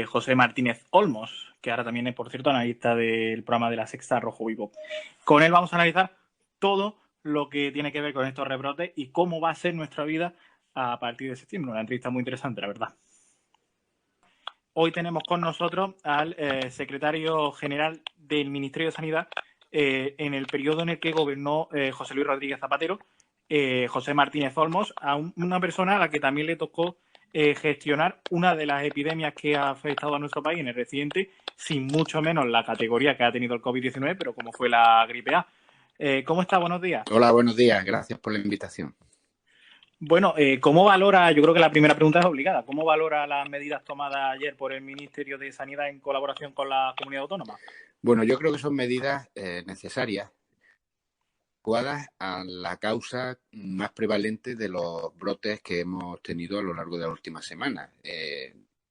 José Martínez Olmos, que ahora también es, por cierto, analista del programa de La Sexta Rojo Vivo. Con él vamos a analizar todo lo que tiene que ver con estos rebrotes y cómo va a ser nuestra vida a partir de septiembre. Una entrevista muy interesante, la verdad. Hoy tenemos con nosotros al secretario general del Ministerio de Sanidad en el periodo en el que gobernó José Luis Rodríguez Zapatero, José Martínez Olmos, a una persona a la que también le tocó gestionar una de las epidemias que ha afectado a nuestro país en el reciente, sin mucho menos la categoría que ha tenido el COVID-19, pero como fue la gripe A. ¿Cómo está? Buenos días. Hola, buenos días. Gracias por la invitación. Bueno, ¿cómo valora? Yo creo que la primera pregunta es obligada. ¿Cómo valora las medidas tomadas ayer por el Ministerio de Sanidad en colaboración con la comunidad autónoma? Bueno, yo creo que son medidas necesarias, adecuadas a la causa más prevalente de los brotes que hemos tenido a lo largo de las últimas semanas.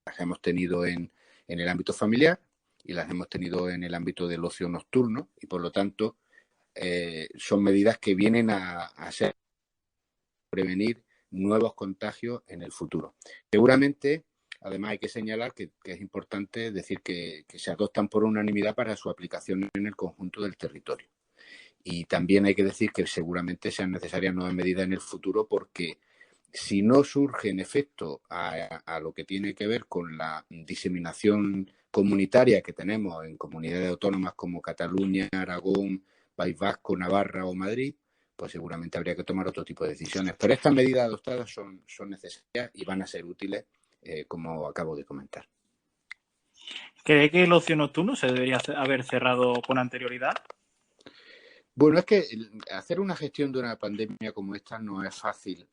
Las hemos tenido en el ámbito familiar y las hemos tenido en el ámbito del ocio nocturno, y por lo tanto son medidas que vienen a prevenir nuevos contagios en el futuro. Seguramente, además, hay que señalar que es importante decir que se adoptan por unanimidad para su aplicación en el conjunto del territorio. Y también hay que decir que seguramente sean necesarias nuevas medidas en el futuro, porque si no surge en efecto a lo que tiene que ver con la diseminación comunitaria que tenemos en comunidades autónomas como Cataluña, Aragón, País Vasco, Navarra o Madrid, pues seguramente habría que tomar otro tipo de decisiones. Pero estas medidas adoptadas son necesarias y van a ser útiles, como acabo de comentar. ¿Cree que el ocio nocturno se debería haber cerrado con anterioridad? Bueno, es que hacer una gestión de una pandemia como esta no es fácil,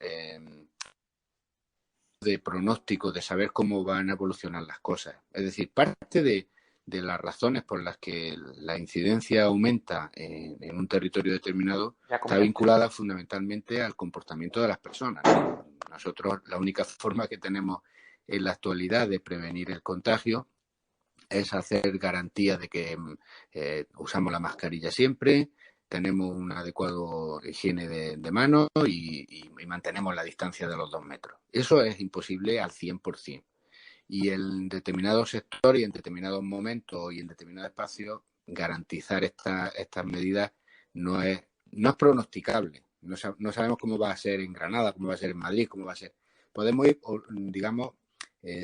de pronóstico, de saber cómo van a evolucionar las cosas. Es decir, parte de las razones por las que la incidencia aumenta en un territorio determinado está vinculada fundamentalmente al comportamiento de las personas, ¿no? Nosotros, la única forma que tenemos en la actualidad de prevenir el contagio es hacer garantía de que usamos la mascarilla siempre, tenemos un adecuado higiene de manos y mantenemos la distancia de los 2 metros. Eso es imposible al 100%. Y en determinados sectores y en determinados momentos y en determinados espacios garantizar estas medidas no es pronosticable. No sabemos cómo va a ser en Granada, cómo va a ser en Madrid, cómo va a ser. Podemos ir, digamos,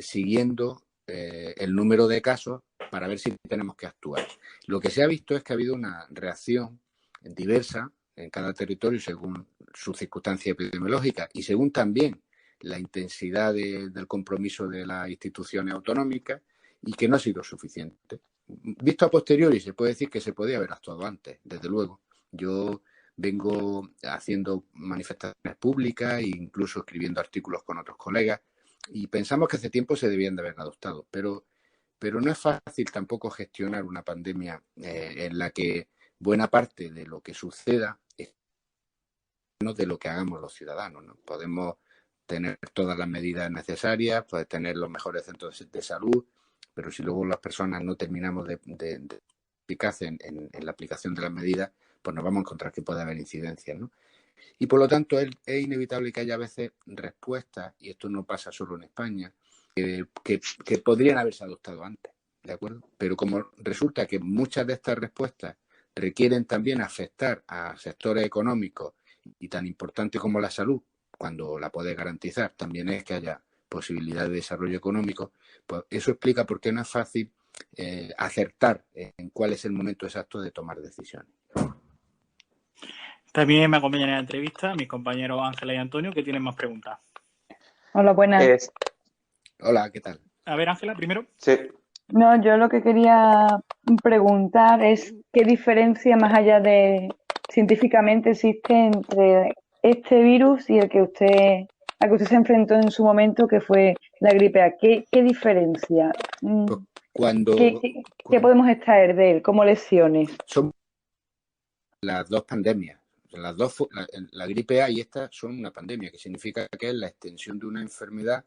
siguiendo el número de casos para ver si tenemos que actuar. Lo que se ha visto es que ha habido una reacción diversa en cada territorio según sus circunstancias epidemiológicas y según también la intensidad del compromiso de las instituciones autonómicas, y que no ha sido suficiente. Visto a posteriori, se puede decir que se podía haber actuado antes, desde luego. Yo vengo haciendo manifestaciones públicas e incluso escribiendo artículos con otros colegas y pensamos que hace tiempo se debían de haber adoptado, pero no es fácil tampoco gestionar una pandemia en la que buena parte de lo que suceda es menos de lo que hagamos los ciudadanos, ¿no? Podemos tener todas las medidas necesarias, puede tener los mejores centros de salud, pero si luego las personas no terminamos de eficaz en la aplicación de las medidas, pues nos vamos a encontrar que puede haber incidencias, ¿no? Y por lo tanto es inevitable que haya a veces respuestas, y esto no pasa solo en España, que podrían haberse adoptado antes, ¿de acuerdo? Pero como resulta que muchas de estas respuestas requieren también afectar a sectores económicos y tan importantes como la salud, cuando la puede garantizar, también es que haya posibilidad de desarrollo económico, pues eso explica por qué no es fácil acertar en cuál es el momento exacto de tomar decisiones. También me acompañan en la entrevista mis compañeros Ángela y Antonio, que tienen más preguntas. Hola, buenas. Hola, ¿qué tal? A ver, Ángela, primero. Sí. No, yo lo que quería preguntar es qué diferencia más allá de científicamente existe entre este virus y al que usted se enfrentó en su momento, que fue la gripe A. ¿Qué diferencia? ¿Qué podemos extraer de él como lecciones? Son las dos pandemias. La gripe A y esta son una pandemia, que significa que es la extensión de una enfermedad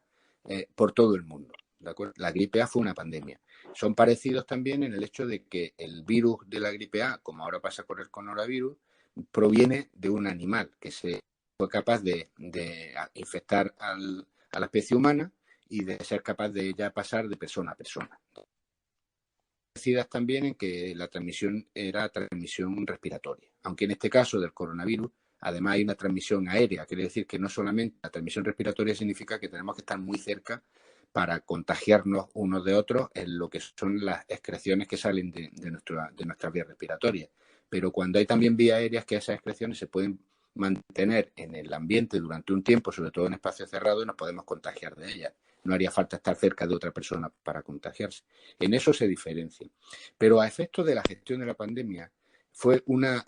por todo el mundo. ¿De acuerdo? La gripe A fue una pandemia. Son parecidos también en el hecho de que el virus de la gripe A, como ahora pasa con el coronavirus, proviene de un animal que fue capaz de infectar a la especie humana y de ser capaz de ya pasar de persona a persona. Parecidas también en que la transmisión era transmisión respiratoria, aunque en este caso del coronavirus además hay una transmisión aérea, quiere decir que no solamente la transmisión respiratoria significa que tenemos que estar muy cerca para contagiarnos unos de otros en lo que son las excreciones que salen de nuestras vías respiratorias, pero cuando hay también vías aéreas que esas excreciones se pueden mantener en el ambiente durante un tiempo, sobre todo en espacios cerrados, y nos podemos contagiar de ellas. No haría falta estar cerca de otra persona para contagiarse. En eso se diferencia. Pero a efectos de la gestión de la pandemia, fue una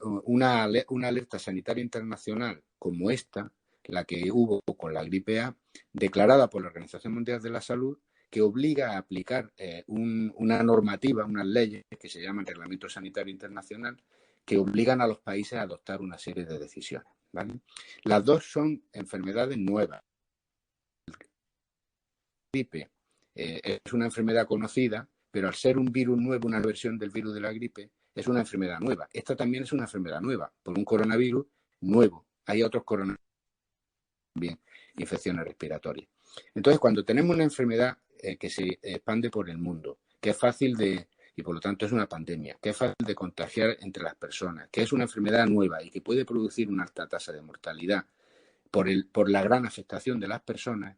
alerta sanitaria internacional como esta, la que hubo con la gripe A, declarada por la Organización Mundial de la Salud, que obliga a aplicar una normativa, unas leyes que se llaman Reglamento Sanitario Internacional, que obligan a los países a adoptar una serie de decisiones, ¿vale? Las dos son enfermedades nuevas. Gripe es una enfermedad conocida, pero al ser un virus nuevo, una versión del virus de la gripe, es una enfermedad nueva. Esta también es una enfermedad nueva, por un coronavirus nuevo. Hay otros coronavirus también, infecciones respiratorias. Entonces, cuando tenemos una enfermedad que se expande por el mundo, que es fácil de y por lo tanto es una pandemia, que es fácil de contagiar entre las personas, que es una enfermedad nueva y que puede producir una alta tasa de mortalidad por la gran afectación de las personas,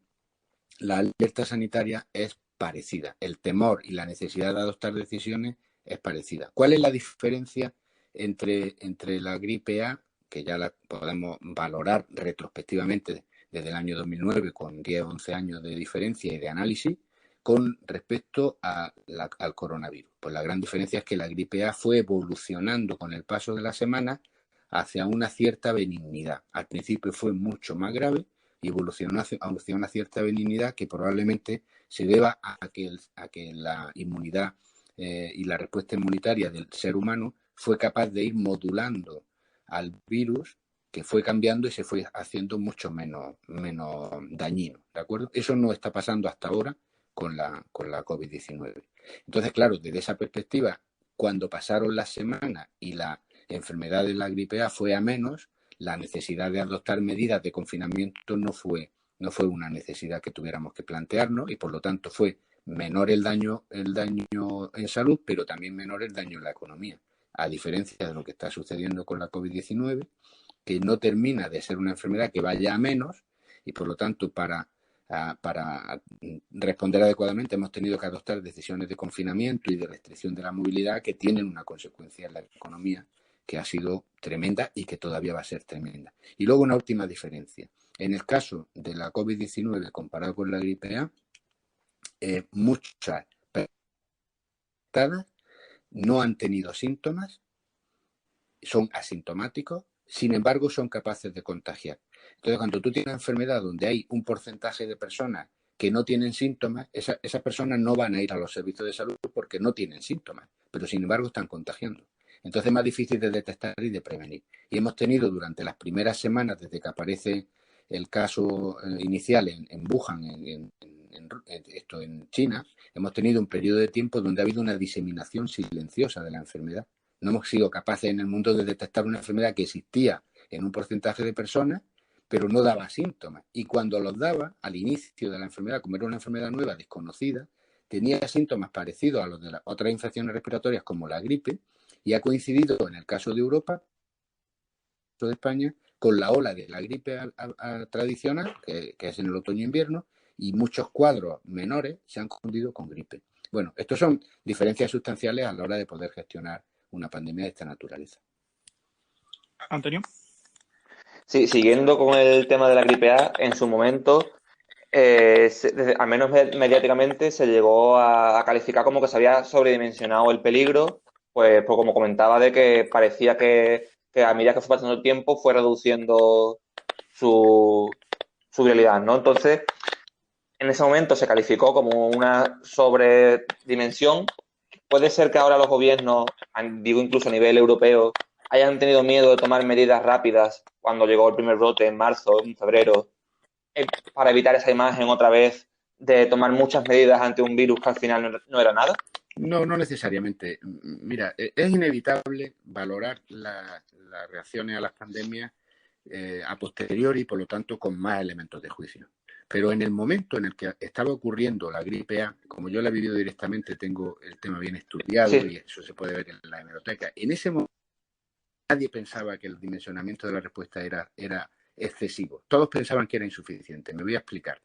la alerta sanitaria es parecida. El temor y la necesidad de adoptar decisiones es parecida. ¿Cuál es la diferencia entre la gripe A, que ya la podemos valorar retrospectivamente desde el año 2009 con 10 o 11 años de diferencia y de análisis, con respecto al coronavirus? Pues la gran diferencia es que la gripe A fue evolucionando con el paso de las semanas hacia una cierta benignidad. Al principio fue mucho más grave y evolucionó hacia una cierta benignidad que probablemente se deba a que la inmunidad y la respuesta inmunitaria del ser humano fue capaz de ir modulando al virus, que fue cambiando y se fue haciendo mucho menos dañino, ¿de acuerdo? Eso no está pasando hasta ahora con la COVID-19. Entonces, claro, desde esa perspectiva, cuando pasaron las semanas y la enfermedad de la gripe A fue a menos, la necesidad de adoptar medidas de confinamiento no fue una necesidad que tuviéramos que plantearnos y por lo tanto fue menor el daño en salud, pero también menor el daño en la economía, a diferencia de lo que está sucediendo con la COVID-19, que no termina de ser una enfermedad que vaya a menos y por lo tanto para responder adecuadamente hemos tenido que adoptar decisiones de confinamiento y de restricción de la movilidad que tienen una consecuencia en la economía que ha sido tremenda y que todavía va a ser tremenda. Y luego una última diferencia. En el caso de la COVID-19 comparado con la gripe A, muchas personas no han tenido síntomas, son asintomáticos, sin embargo son capaces de contagiar. Entonces, cuando tú tienes una enfermedad donde hay un porcentaje de personas que no tienen síntomas, esas personas no van a ir a los servicios de salud porque no tienen síntomas, pero sin embargo están contagiando. Entonces es más difícil de detectar y de prevenir. Y hemos tenido durante las primeras semanas, desde que aparece el caso inicial en Wuhan, en China, hemos tenido un periodo de tiempo donde ha habido una diseminación silenciosa de la enfermedad. No hemos sido capaces en el mundo de detectar una enfermedad que existía en un porcentaje de personas, pero no daba síntomas. Y cuando los daba, al inicio de la enfermedad, como era una enfermedad nueva, desconocida, tenía síntomas parecidos a los de las otras infecciones respiratorias como la gripe, y ha coincidido en el caso de Europa, de España, con la ola de la gripe tradicional, que es en el otoño-invierno, y muchos cuadros menores se han confundido con gripe. Bueno, estos son diferencias sustanciales a la hora de poder gestionar una pandemia de esta naturaleza. Antonio. Sí, siguiendo con el tema de la gripe A, en su momento, al menos mediáticamente, se llegó a calificar como que se había sobredimensionado el peligro, pues como comentaba, de que parecía que a medida que fue pasando el tiempo fue reduciendo su realidad, ¿no? Entonces, en ese momento se calificó como una sobredimensión. Puede ser que ahora los gobiernos, digo incluso a nivel europeo, hayan tenido miedo de tomar medidas rápidas cuando llegó el primer brote en marzo, en febrero, para evitar esa imagen otra vez de tomar muchas medidas ante un virus que al final no era nada. No necesariamente. Mira, es inevitable valorar las reacciones a las pandemias a posteriori y por lo tanto con más elementos de juicio. Pero en el momento en el que estaba ocurriendo la gripe A, como yo la he vivido directamente, tengo el tema bien estudiado, sí, y eso se puede ver en la hemeroteca. En ese momento nadie pensaba que el dimensionamiento de la respuesta era excesivo. Todos pensaban que era insuficiente. Me voy a explicar.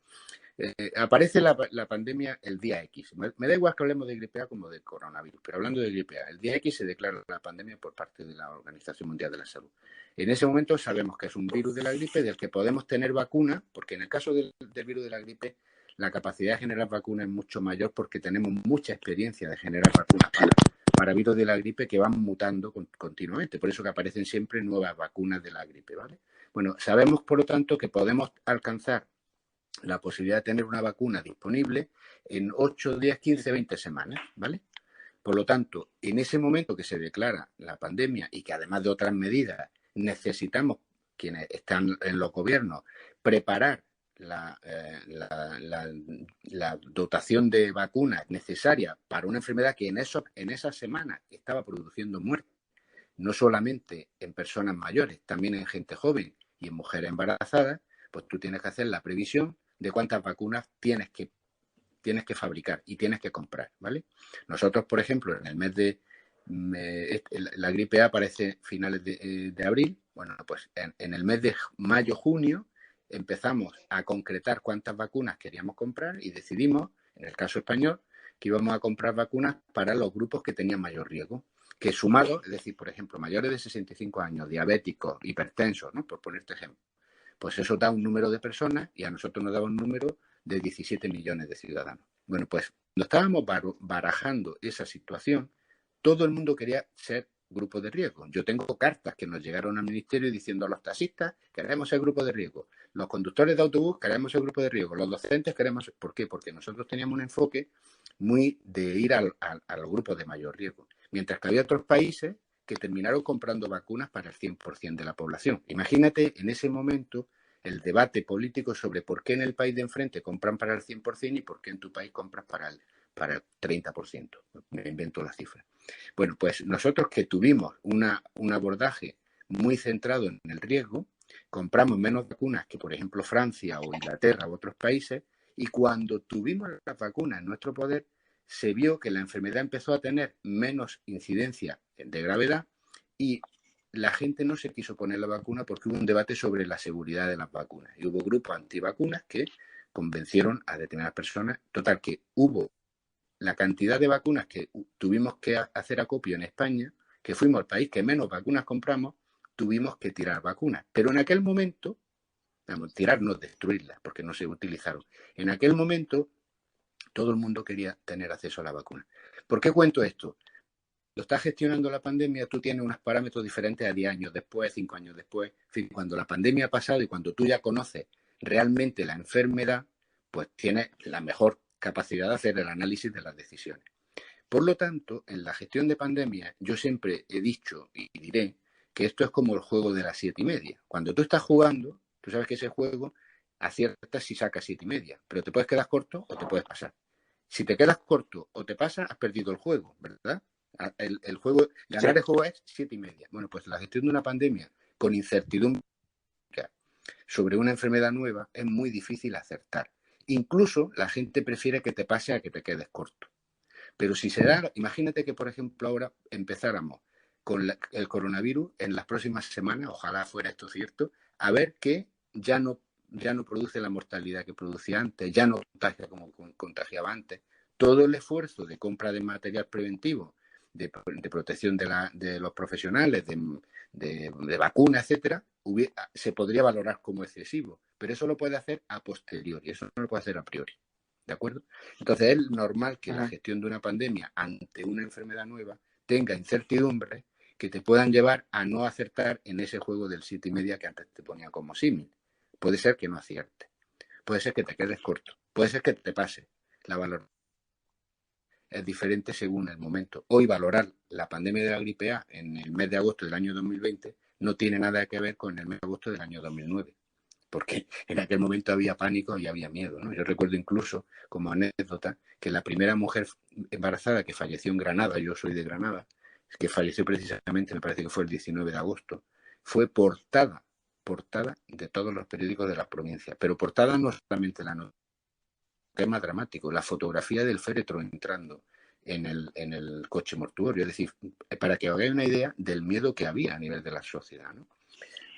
Aparece la pandemia el día X. Me da igual que hablemos de gripe A como de coronavirus, pero hablando de gripe A, el día X se declara la pandemia por parte de la Organización Mundial de la Salud. En ese momento sabemos que es un virus de la gripe del que podemos tener vacuna, porque en el caso del virus de la gripe la capacidad de generar vacunas es mucho mayor porque tenemos mucha experiencia de generar vacunas para virus de la gripe que van mutando continuamente. Por eso que aparecen siempre nuevas vacunas de la gripe, ¿vale? Bueno, sabemos por lo tanto que podemos alcanzar la posibilidad de tener una vacuna disponible en 8, 10, 15, 20 semanas, ¿vale? Por lo tanto, en ese momento que se declara la pandemia y que además de otras medidas necesitamos, quienes están en los gobiernos, preparar la dotación de vacunas necesarias para una enfermedad que en esas semanas estaba produciendo muerte, no solamente en personas mayores, también en gente joven y en mujeres embarazadas, pues tú tienes que hacer la previsión de cuántas vacunas tienes que tienes que fabricar y tienes que comprar, ¿vale? Nosotros, por ejemplo, en el mes de la gripe A aparece finales de abril. Bueno, pues en el mes de mayo, junio, empezamos a concretar cuántas vacunas queríamos comprar y decidimos, en el caso español, que íbamos a comprar vacunas para los grupos que tenían mayor riesgo, que sumados, es decir, por ejemplo, mayores de 65 años, diabéticos, hipertensos, ¿no? Por ponerte ejemplo. Pues eso da un número de personas y a nosotros nos daba un número de 17 millones de ciudadanos. Bueno, pues cuando estábamos barajando esa situación, todo el mundo quería ser grupo de riesgo. Yo tengo cartas que nos llegaron al ministerio diciendo a los taxistas queremos ser grupo de riesgo, los conductores de autobús queremos ser grupo de riesgo, los docentes queremos... ¿Por qué? Porque nosotros teníamos un enfoque muy de ir a los grupos de mayor riesgo, mientras que había otros países que terminaron comprando vacunas para el 100% de la población. Imagínate en ese momento el debate político sobre por qué en el país de enfrente compran para el 100% y por qué en tu país compras para el 30%. Me invento la cifra. Bueno, pues nosotros que tuvimos un abordaje muy centrado en el riesgo, compramos menos vacunas que, por ejemplo, Francia o Inglaterra u otros países, y cuando tuvimos las vacunas en nuestro poder, se vio que la enfermedad empezó a tener menos incidencia de gravedad y la gente no se quiso poner la vacuna porque hubo un debate sobre la seguridad de las vacunas. Y hubo grupos antivacunas que convencieron a determinadas personas. Total, que hubo la cantidad de vacunas que tuvimos que hacer acopio en España, que fuimos el país que menos vacunas compramos, tuvimos que tirar vacunas. Pero en aquel momento, tirar no destruirlas, porque no se utilizaron. En aquel momento, todo el mundo quería tener acceso a la vacuna. ¿Por qué cuento esto? Cuando estás gestionando la pandemia, tú tienes unos parámetros diferentes a 10 años después, 5 años después. En fin, cuando la pandemia ha pasado y cuando tú ya conoces realmente la enfermedad, pues tienes la mejor capacidad de hacer el análisis de las decisiones. Por lo tanto, en la gestión de pandemia, yo siempre he dicho y diré que esto es como el juego de las 7:30. Cuando tú estás jugando, tú sabes que ese juego aciertas si sacas 7:30, pero te puedes quedar corto o te puedes pasar. Si te quedas corto o te pasas, has perdido el juego, ¿verdad? El juego, ganar el juego es 7:30. Bueno, pues la gestión de una pandemia con incertidumbre sobre una enfermedad nueva es muy difícil acertar. Incluso la gente prefiere que te pase a que te quedes corto. Pero si se da, imagínate que, por ejemplo, ahora empezáramos con el coronavirus en las próximas semanas, ojalá fuera esto cierto, a ver que ya no produce la mortalidad que producía antes, ya no contagia como contagiaba antes. Todo el esfuerzo de compra de material preventivo, de protección de los profesionales, de vacunas, etcétera, se podría valorar como excesivo, pero eso lo puede hacer a posteriori, eso no lo puede hacer a priori. ¿De acuerdo? Entonces es normal que la gestión de una pandemia ante una enfermedad nueva tenga incertidumbres que te puedan llevar a no acertar en ese juego del 7:30 que antes te ponía como símil. Puede ser que no acierte, puede ser que te quedes corto, puede ser que te pase. La valoración es diferente según el momento. Hoy valorar la pandemia de la gripe A en el mes de agosto del año 2020 no tiene nada que ver con el mes de agosto del año 2009. Porque en aquel momento había pánico y había miedo, ¿no? Yo recuerdo incluso, como anécdota, que la primera mujer embarazada que falleció en Granada, yo soy de Granada, que falleció precisamente, me parece que fue el 19 de agosto, fue portada de todos los periódicos de la provincia. Pero portada no solamente la noticia, tema dramático, la fotografía del féretro entrando en el coche mortuorio. Es decir, para que os hagáis una idea del miedo que había a nivel de la sociedad, ¿no?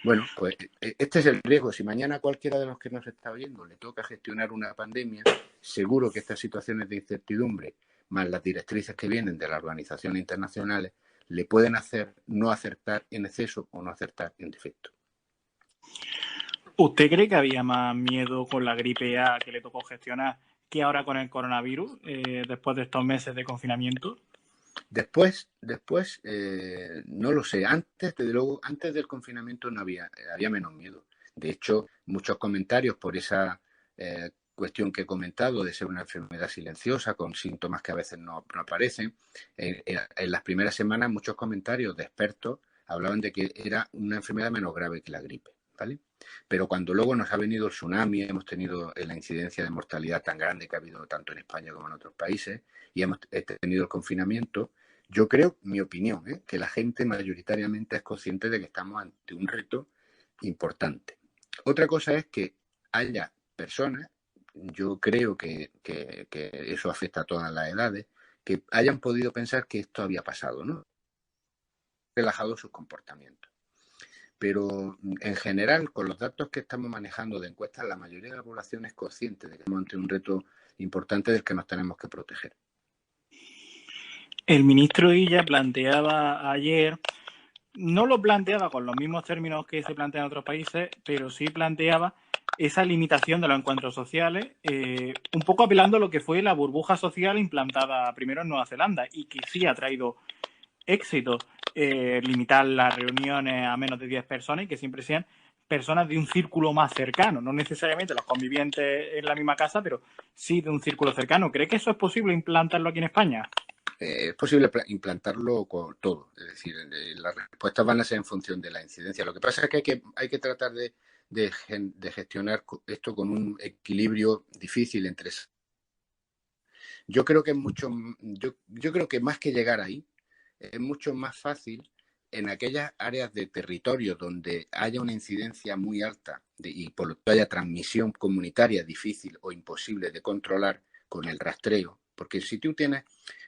Bueno, pues este es el riesgo. Si mañana cualquiera de los que nos está oyendo le toca gestionar una pandemia, seguro que estas situaciones de incertidumbre, más las directrices que vienen de las organizaciones internacionales, le pueden hacer no acertar en exceso o no acertar en defecto. ¿Usted cree que había más miedo con la gripe A que le tocó gestionar que ahora con el coronavirus, después de estos meses de confinamiento? Después, no lo sé. Antes, desde luego, antes del confinamiento no había menos miedo. De hecho, muchos comentarios por esa cuestión que he comentado de ser una enfermedad silenciosa con síntomas que a veces no aparecen. En las primeras semanas, muchos comentarios de expertos hablaban de que era una enfermedad menos grave que la gripe, ¿vale? Pero cuando luego nos ha venido el tsunami, hemos tenido la incidencia de mortalidad tan grande que ha habido tanto en España como en otros países, y hemos tenido el confinamiento, yo creo, mi opinión, que la gente mayoritariamente es consciente de que estamos ante un reto importante. Otra cosa es que haya personas yo creo que eso afecta a todas las edades, que hayan podido pensar que esto había pasado, ¿no? Relajado sus comportamientos. Pero en general, con los datos que estamos manejando de encuestas, la mayoría de la población es consciente de que estamos ante un reto importante del que nos tenemos que proteger. El ministro Illa planteaba ayer, no lo planteaba con los mismos términos que se plantean en otros países, pero sí planteaba esa limitación de los encuentros sociales, un poco apelando a lo que fue la burbuja social implantada primero en Nueva Zelanda y que sí ha traído éxito, limitar las reuniones a menos de 10 personas y que siempre sean personas de un círculo más cercano, no necesariamente los convivientes en la misma casa, pero sí de un círculo cercano. ¿Cree que eso es posible implantarlo aquí en España? Es posible implantarlo con todo, es decir, las respuestas van a ser en función de la incidencia. Lo que pasa es que hay que tratar de gestionar esto con un equilibrio difícil entre... Yo creo que yo creo que más que llegar ahí, es mucho más fácil en aquellas áreas de territorio donde haya una incidencia muy alta y por lo tanto haya transmisión comunitaria difícil o imposible de controlar con el rastreo. Porque si tú tienes,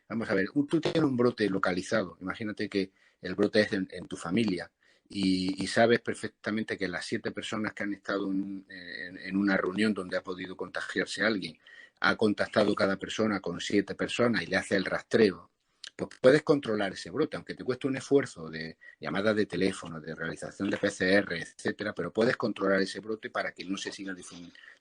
vamos a ver, tú tienes un brote localizado, imagínate que el brote es en tu familia y sabes perfectamente que las 7 personas que han estado en una reunión donde ha podido contagiarse alguien, ha contactado cada persona con 7 personas y le hace el rastreo, pues puedes controlar ese brote, aunque te cueste un esfuerzo de llamadas de teléfono, de realización de PCR, etcétera, pero puedes controlar ese brote para que no se siga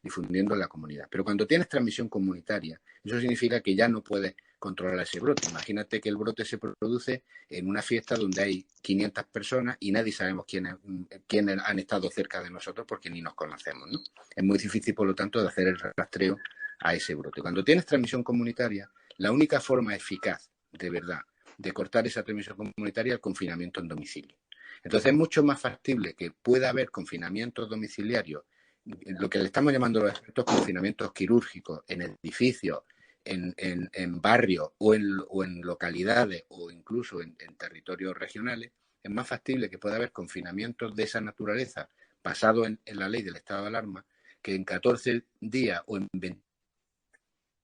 difundiendo en la comunidad. Pero cuando tienes transmisión comunitaria, eso significa que ya no puedes controlar ese brote. Imagínate que el brote se produce en una fiesta donde hay 500 personas y nadie sabemos quiénes han estado cerca de nosotros porque ni nos conocemos, ¿no? Es muy difícil, por lo tanto, de hacer el rastreo a ese brote. Cuando tienes transmisión comunitaria, la única forma eficaz de verdad de cortar esa transmisión comunitaria es el confinamiento en domicilio. Entonces es mucho más factible que pueda haber confinamientos domiciliarios, lo que le estamos llamando los expertos confinamientos quirúrgicos, en edificios, en barrios o en localidades o incluso en territorios regionales. Es más factible que pueda haber confinamientos de esa naturaleza basados en la ley del estado de alarma que en 14 días o en 20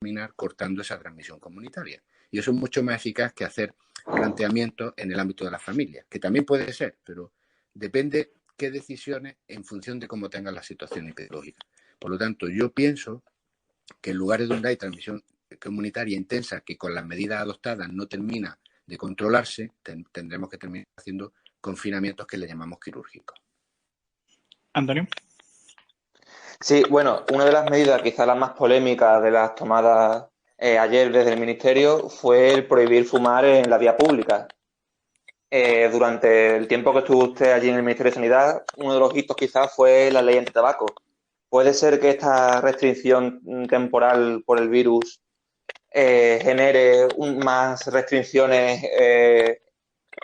terminar cortando esa transmisión comunitaria. Y eso es mucho más eficaz que hacer planteamientos en el ámbito de las familias, que también puede ser, pero depende qué decisiones en función de cómo tenga la situación epidemiológica. Por lo tanto, yo pienso que en lugares donde hay transmisión comunitaria intensa, que con las medidas adoptadas no termina de controlarse, tendremos que terminar haciendo confinamientos que le llamamos quirúrgicos. Antonio. Sí, bueno, una de las medidas quizás las más polémicas de las tomadas ayer desde el Ministerio fue el prohibir fumar en la vía pública. Durante el tiempo que estuvo usted allí en el Ministerio de Sanidad, uno de los hitos quizás fue la ley antitabaco. ¿Puede ser que esta restricción temporal por el virus genere más restricciones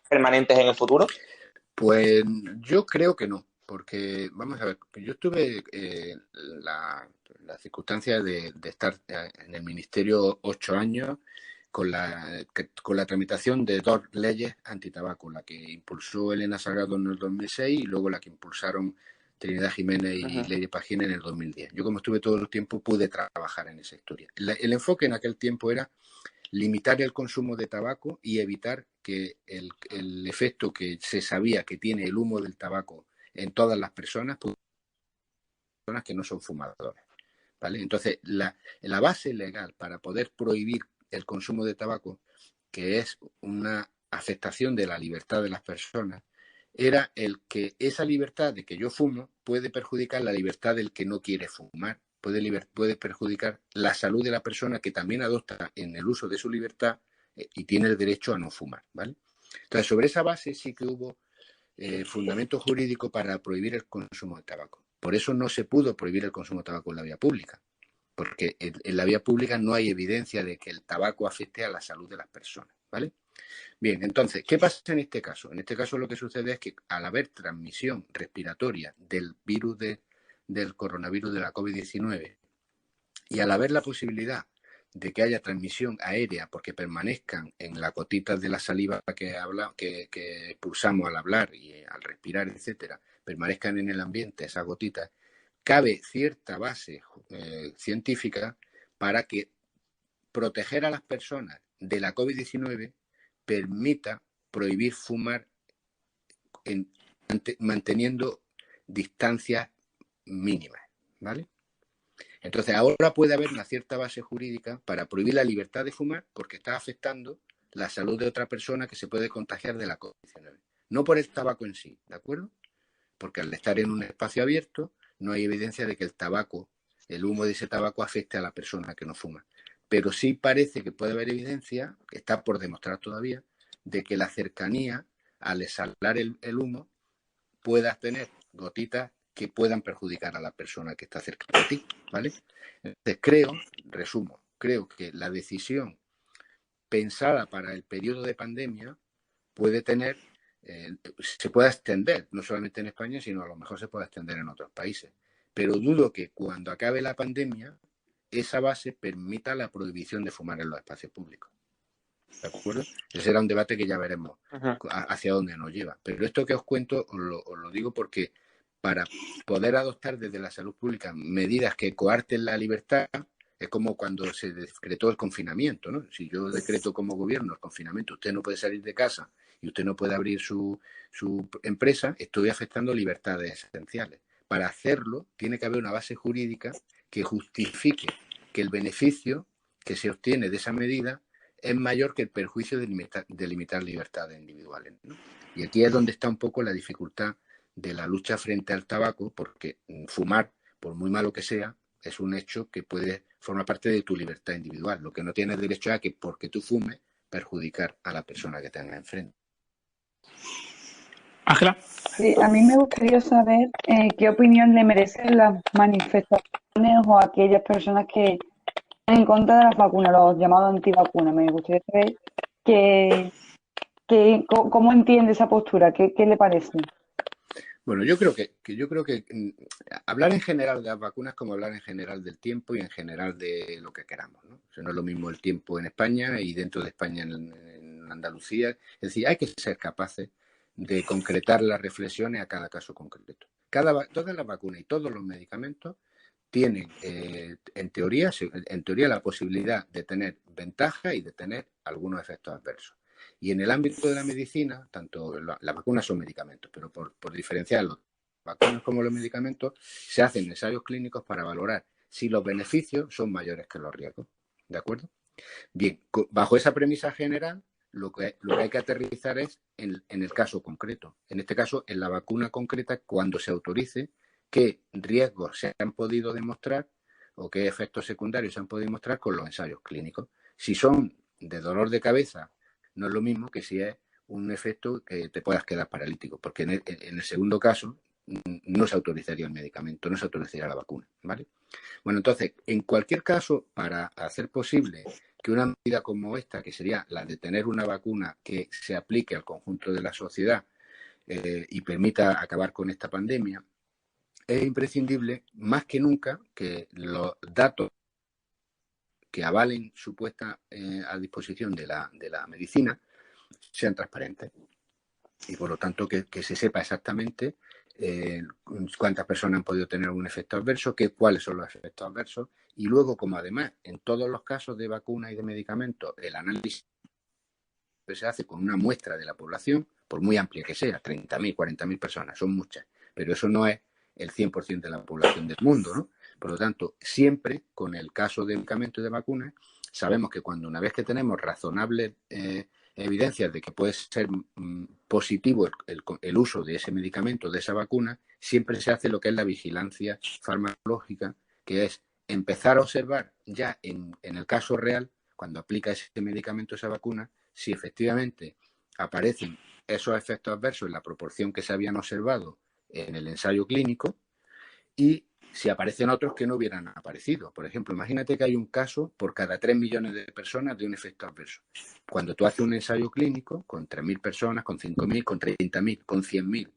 permanentes en el futuro? Pues yo creo que no, porque vamos a ver, yo estuve la circunstancia de estar en el Ministerio 8 años con la tramitación de 2 leyes antitabaco, la que impulsó Elena Salgado en el 2006 y luego la que impulsaron Trinidad Jiménez y Lady Pagina en el 2010. Yo como estuve todo el tiempo pude trabajar en esa historia. El enfoque en aquel tiempo era limitar el consumo de tabaco y evitar que el efecto que se sabía que tiene el humo del tabaco en todas las personas, pues, personas que no son fumadores, ¿vale? Entonces, la base legal para poder prohibir el consumo de tabaco, que es una afectación de la libertad de las personas, era el que esa libertad de que yo fumo puede perjudicar la libertad del que no quiere fumar, puede perjudicar la salud de la persona que también adopta en el uso de su libertad y tiene el derecho a no fumar, ¿vale? Entonces, sobre esa base sí que hubo fundamento jurídico para prohibir el consumo de tabaco. Por eso no se pudo prohibir el consumo de tabaco en la vía pública, porque en la vía pública no hay evidencia de que el tabaco afecte a la salud de las personas, ¿vale? Bien, entonces, ¿qué pasa en este caso? En este caso lo que sucede es que al haber transmisión respiratoria del virus del coronavirus de la COVID-19 y al haber la posibilidad de que haya transmisión aérea porque permanezcan en las gotitas de la saliva que expulsamos al hablar y al respirar, etcétera, permanezcan en el ambiente esas gotitas, cabe cierta base científica para que proteger a las personas de la COVID-19 permita prohibir fumar manteniendo distancias mínimas, ¿vale? Entonces, ahora puede haber una cierta base jurídica para prohibir la libertad de fumar porque está afectando la salud de otra persona que se puede contagiar de la COVID-19. No por el tabaco en sí, ¿de acuerdo? Porque al estar en un espacio abierto no hay evidencia de que el tabaco, el humo de ese tabaco afecte a la persona que no fuma. Pero sí parece que puede haber evidencia, que está por demostrar todavía, de que la cercanía al exhalar el humo puedas tener gotitas que puedan perjudicar a la persona que está cerca de ti, ¿vale? Entonces creo que la decisión pensada para el periodo de pandemia puede tener, se pueda extender, no solamente en España, sino a lo mejor se pueda extender en otros países. Pero dudo que cuando acabe la pandemia, esa base permita la prohibición de fumar en los espacios públicos. ¿De acuerdo? Ese será un debate que ya veremos hacia dónde nos lleva. Pero esto que os cuento os lo digo porque para poder adoptar desde la salud pública medidas que coarten la libertad, es como cuando se decretó el confinamiento, ¿no? Si yo decreto como gobierno el confinamiento, usted no puede salir de casa y usted no puede abrir su empresa, estoy afectando libertades esenciales. Para hacerlo, tiene que haber una base jurídica que justifique que el beneficio que se obtiene de esa medida es mayor que el perjuicio de limitar libertades individuales, ¿no? Y aquí es donde está un poco la dificultad de la lucha frente al tabaco, porque fumar, por muy malo que sea, es un hecho que puede formar parte de tu libertad individual. Lo que no tienes derecho a que porque tú fumes perjudicar a la persona que tenga enfrente. Ángela. Sí, a mí me gustaría saber qué opinión le merecen las manifestaciones o aquellas personas que están en contra de las vacunas, los llamados antivacunas. Me gustaría saber cómo entiende esa postura, qué le parece. Bueno, yo creo que hablar en general de las vacunas es como hablar en general del tiempo y en general de lo que queramos, ¿no? O sea, no es lo mismo el tiempo en España y dentro de España en Andalucía. Es decir, hay que ser capaces de concretar las reflexiones a cada caso concreto. Todas las vacunas y todos los medicamentos tienen, en teoría, la posibilidad de tener ventajas y de tener algunos efectos adversos. Y en el ámbito de la medicina, tanto las vacunas son medicamentos, pero por diferenciar las vacunas como los medicamentos, se hacen ensayos clínicos para valorar si los beneficios son mayores que los riesgos. ¿De acuerdo? Bien, bajo esa premisa general, lo que hay que aterrizar es en el caso concreto. En este caso, en la vacuna concreta, cuando se autorice, qué riesgos se han podido demostrar o qué efectos secundarios se han podido demostrar con los ensayos clínicos. Si son de dolor de cabeza, no es lo mismo que si es un efecto que te puedas quedar paralítico, porque en el segundo caso no se autorizaría el medicamento, no se autorizaría la vacuna, ¿vale? Bueno, entonces, en cualquier caso, para hacer posible que una medida como esta, que sería la de tener una vacuna que se aplique al conjunto de la sociedad y permita acabar con esta pandemia, es imprescindible, más que nunca, que los datos que avalen su puesta a disposición de la medicina sean transparentes y por lo tanto que se sepa exactamente cuántas personas han podido tener algún efecto adverso, cuáles son los efectos adversos y luego, como además en todos los casos de vacunas y de medicamentos el análisis se hace con una muestra de la población, por muy amplia que sea, 30.000, 40.000 personas, son muchas, pero eso no es el 100% de la población del mundo, ¿no? Por lo tanto, siempre con el caso de medicamentos y de vacunas, sabemos que cuando una vez que tenemos razonables evidencias de que puede ser positivo el uso de ese medicamento, de esa vacuna, siempre se hace lo que es la vigilancia farmacológica, que es empezar a observar ya en el caso real, cuando aplica ese medicamento, esa vacuna, si efectivamente aparecen esos efectos adversos en la proporción que se habían observado en el ensayo clínico y si aparecen otros que no hubieran aparecido. Por ejemplo, imagínate que hay un caso por cada 3 millones de personas de un efecto adverso. Cuando tú haces un ensayo clínico con 3.000 personas, con 5.000, con 30.000, con 100.000,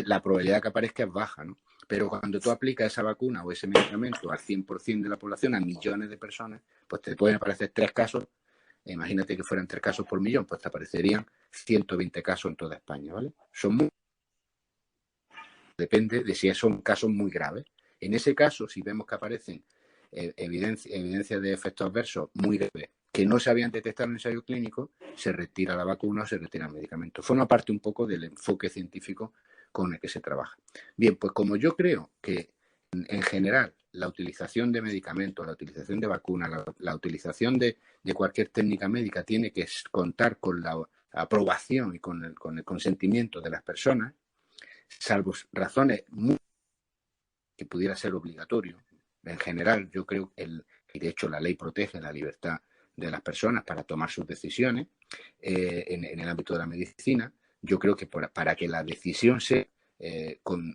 la probabilidad que aparezca es baja, ¿no? Pero cuando tú aplicas esa vacuna o ese medicamento al 100% de la población, a millones de personas, pues te pueden aparecer 3 casos. Imagínate que fueran 3 casos por millón, pues te aparecerían 120 casos en toda España, ¿vale? Depende de si son casos muy graves. En ese caso, si vemos que aparecen evidencia de efectos adversos muy leves que no se habían detectado en ensayo clínico, se retira la vacuna o se retira el medicamento. Forma parte un poco del enfoque científico con el que se trabaja. Bien, pues como yo creo que en general la utilización de medicamentos, la utilización de vacunas, la utilización de cualquier técnica médica tiene que contar con la aprobación y con el consentimiento de las personas, salvo razones que pudiera ser obligatorio. En general, yo creo y de hecho la ley protege la libertad de las personas para tomar sus decisiones en el ámbito de la medicina. Yo creo que para que la decisión sea con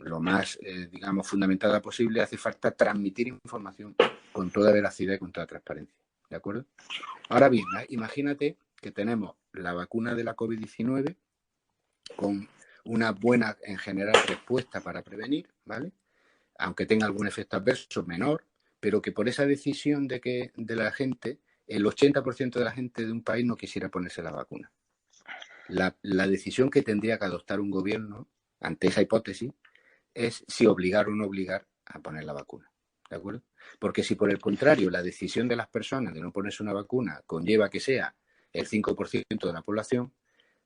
lo más, digamos, fundamentada posible, hace falta transmitir información con toda veracidad y con toda transparencia. ¿De acuerdo? Ahora bien, imagínate que tenemos la vacuna de la COVID-19 con una buena, en general, respuesta para prevenir, ¿vale? Aunque tenga algún efecto adverso menor, pero que por esa decisión de la gente, el 80% de la gente de un país no quisiera ponerse la vacuna. La decisión que tendría que adoptar un gobierno ante esa hipótesis es si obligar o no obligar a poner la vacuna. ¿De acuerdo? Porque si por el contrario la decisión de las personas de no ponerse una vacuna conlleva que sea el 5% de la población,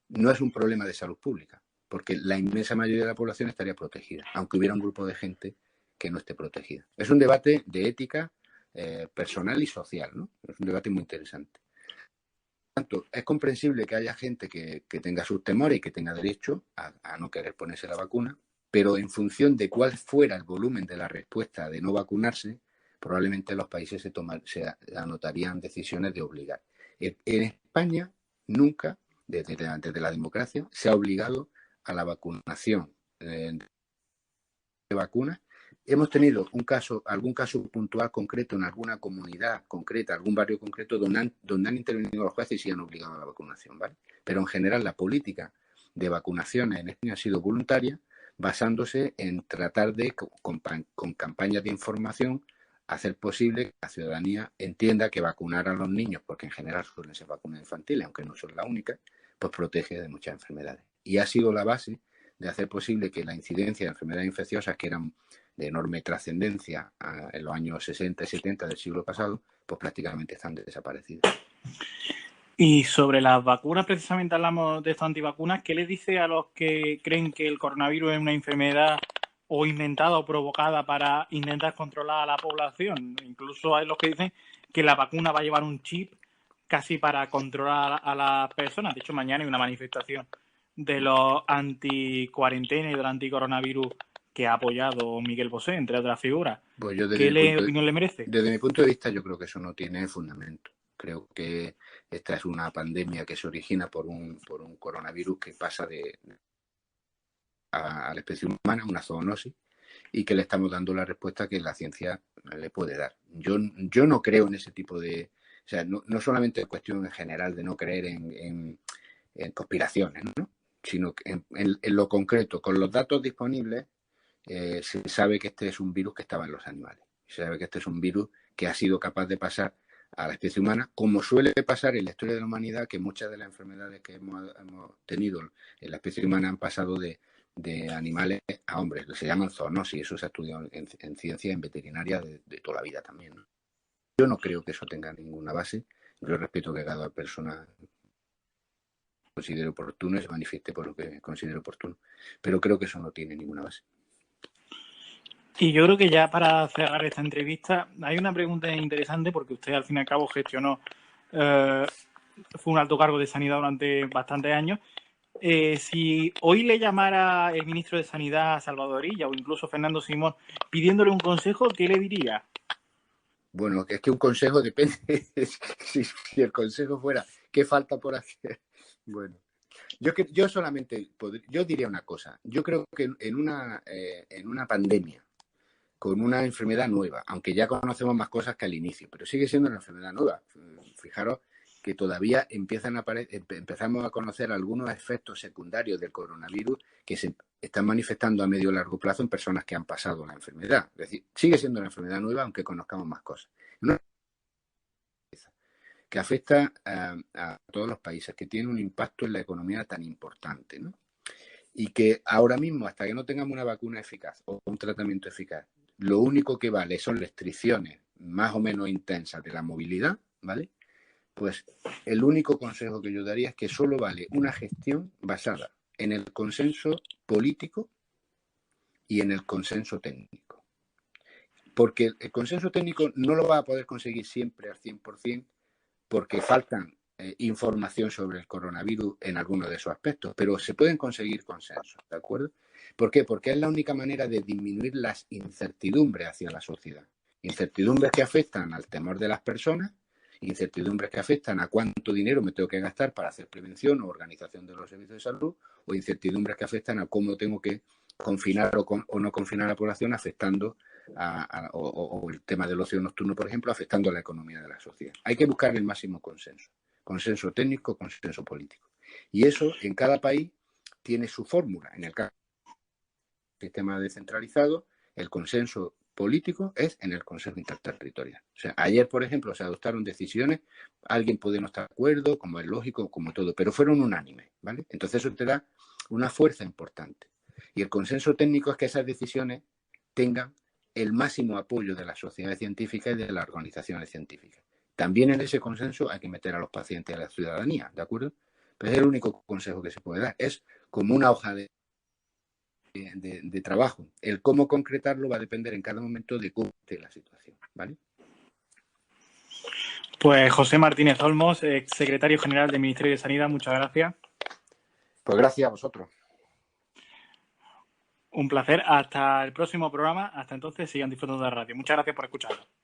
no es un problema de salud pública, porque la inmensa mayoría de la población estaría protegida, aunque hubiera un grupo de gente que no esté protegida. Es un debate de ética personal y social, ¿no? Es un debate muy interesante. Por tanto, es comprensible que haya gente que tenga sus temores y que tenga derecho a no querer ponerse la vacuna, pero en función de cuál fuera el volumen de la respuesta de no vacunarse, probablemente los países se anotarían decisiones de obligar. En España nunca, desde la democracia, se ha obligado a la vacunación de vacunas. Hemos tenido algún caso puntual concreto en alguna comunidad concreta, algún barrio concreto, donde han intervenido los jueces y han obligado a la vacunación, ¿vale? Pero en general la política de vacunaciones en España ha sido voluntaria, basándose en tratar de, con campañas de información, hacer posible que la ciudadanía entienda que vacunar a los niños, porque en general suelen ser vacunas infantiles, aunque no son la única, pues protege de muchas enfermedades. Y ha sido la base de hacer posible que la incidencia de enfermedades infecciosas, que eran de enorme trascendencia en los años 60 y 70 del siglo pasado, pues prácticamente están desaparecidas. Y sobre las vacunas, precisamente hablamos de estas antivacunas, ¿qué les dice a los que creen que el coronavirus es una enfermedad o inventada o provocada para intentar controlar a la población? Incluso hay los que dicen que la vacuna va a llevar un chip casi para controlar a las personas. De hecho, mañana hay una manifestación de los anti-cuarentena y del anticoronavirus que ha apoyado Miguel Bosé, entre otras figuras. Pues ¿Qué opinión le merece? Desde mi punto de vista, yo creo que eso no tiene fundamento. Creo que esta es una pandemia que se origina por un coronavirus que pasa a la especie humana, una zoonosis, y que le estamos dando la respuesta que la ciencia le puede dar. Yo no creo en ese tipo de... O sea, no solamente es cuestión en general de no creer en conspiraciones, ¿no? Sino que en lo concreto, con los datos disponibles, se sabe que este es un virus que estaba en los animales. Se sabe que este es un virus que ha sido capaz de pasar a la especie humana, como suele pasar en la historia de la humanidad, que muchas de las enfermedades que hemos tenido en la especie humana han pasado de animales a hombres, que se llaman zoonosis, y eso se ha estudiado en ciencia, en veterinaria de toda la vida también, ¿no? Yo no creo que eso tenga ninguna base. Yo respeto que cada persona considere oportuno y se manifieste por lo que considere oportuno, pero creo que eso no tiene ninguna base. Y yo creo que ya para cerrar esta entrevista hay una pregunta interesante porque usted al fin y al cabo gestionó, fue un alto cargo de sanidad durante bastantes años. Si hoy le llamara el ministro de Sanidad Salvador Illa o incluso Fernando Simón pidiéndole un consejo, ¿qué le diría? Bueno, es que un consejo depende. Si el consejo fuera ¿qué falta por hacer? Bueno, yo solamente yo diría una cosa. Yo creo que en una pandemia con una enfermedad nueva, aunque ya conocemos más cosas que al inicio, pero sigue siendo una enfermedad nueva. Fijaros que todavía empezamos a conocer algunos efectos secundarios del coronavirus que se están manifestando a medio y largo plazo en personas que han pasado la enfermedad. Es decir, sigue siendo una enfermedad nueva, aunque conozcamos más cosas. Que afecta a todos los países, que tiene un impacto en la economía tan importante, ¿no? Y que ahora mismo, hasta que no tengamos una vacuna eficaz o un tratamiento eficaz lo único que vale son restricciones más o menos intensas de la movilidad, ¿vale? Pues el único consejo que yo daría es que solo vale una gestión basada en el consenso político y en el consenso técnico. Porque el consenso técnico no lo va a poder conseguir siempre al 100% porque faltan información sobre el coronavirus en algunos de esos aspectos, pero se pueden conseguir consensos, ¿de acuerdo? ¿Por qué? Porque es la única manera de disminuir las incertidumbres hacia la sociedad. Incertidumbres que afectan al temor de las personas, incertidumbres que afectan a cuánto dinero me tengo que gastar para hacer prevención o organización de los servicios de salud, o incertidumbres que afectan a cómo tengo que confinar o no confinar a la población, afectando o el tema del ocio nocturno, por ejemplo, afectando a la economía de la sociedad. Hay que buscar el máximo consenso. Consenso técnico, consenso político. Y eso en cada país tiene su fórmula. En el caso del sistema descentralizado, el consenso político es en el Consejo Interterritorial. O sea, ayer, por ejemplo, se adoptaron decisiones, alguien puede no estar de acuerdo, como es lógico, como todo, pero fueron unánimes, ¿vale? Entonces eso te da una fuerza importante. Y el consenso técnico es que esas decisiones tengan el máximo apoyo de la sociedad científica y de las organizaciones científicas. También en ese consenso hay que meter a los pacientes y a la ciudadanía, ¿de acuerdo? Pero es el único consejo que se puede dar. Es como una hoja de trabajo. El cómo concretarlo va a depender en cada momento de cómo esté la situación, ¿vale? Pues José Martínez Olmos, secretario general del Ministerio de Sanidad, muchas gracias. Pues gracias a vosotros. Un placer. Hasta el próximo programa. Hasta entonces, sigan disfrutando de la radio. Muchas gracias por escucharnos.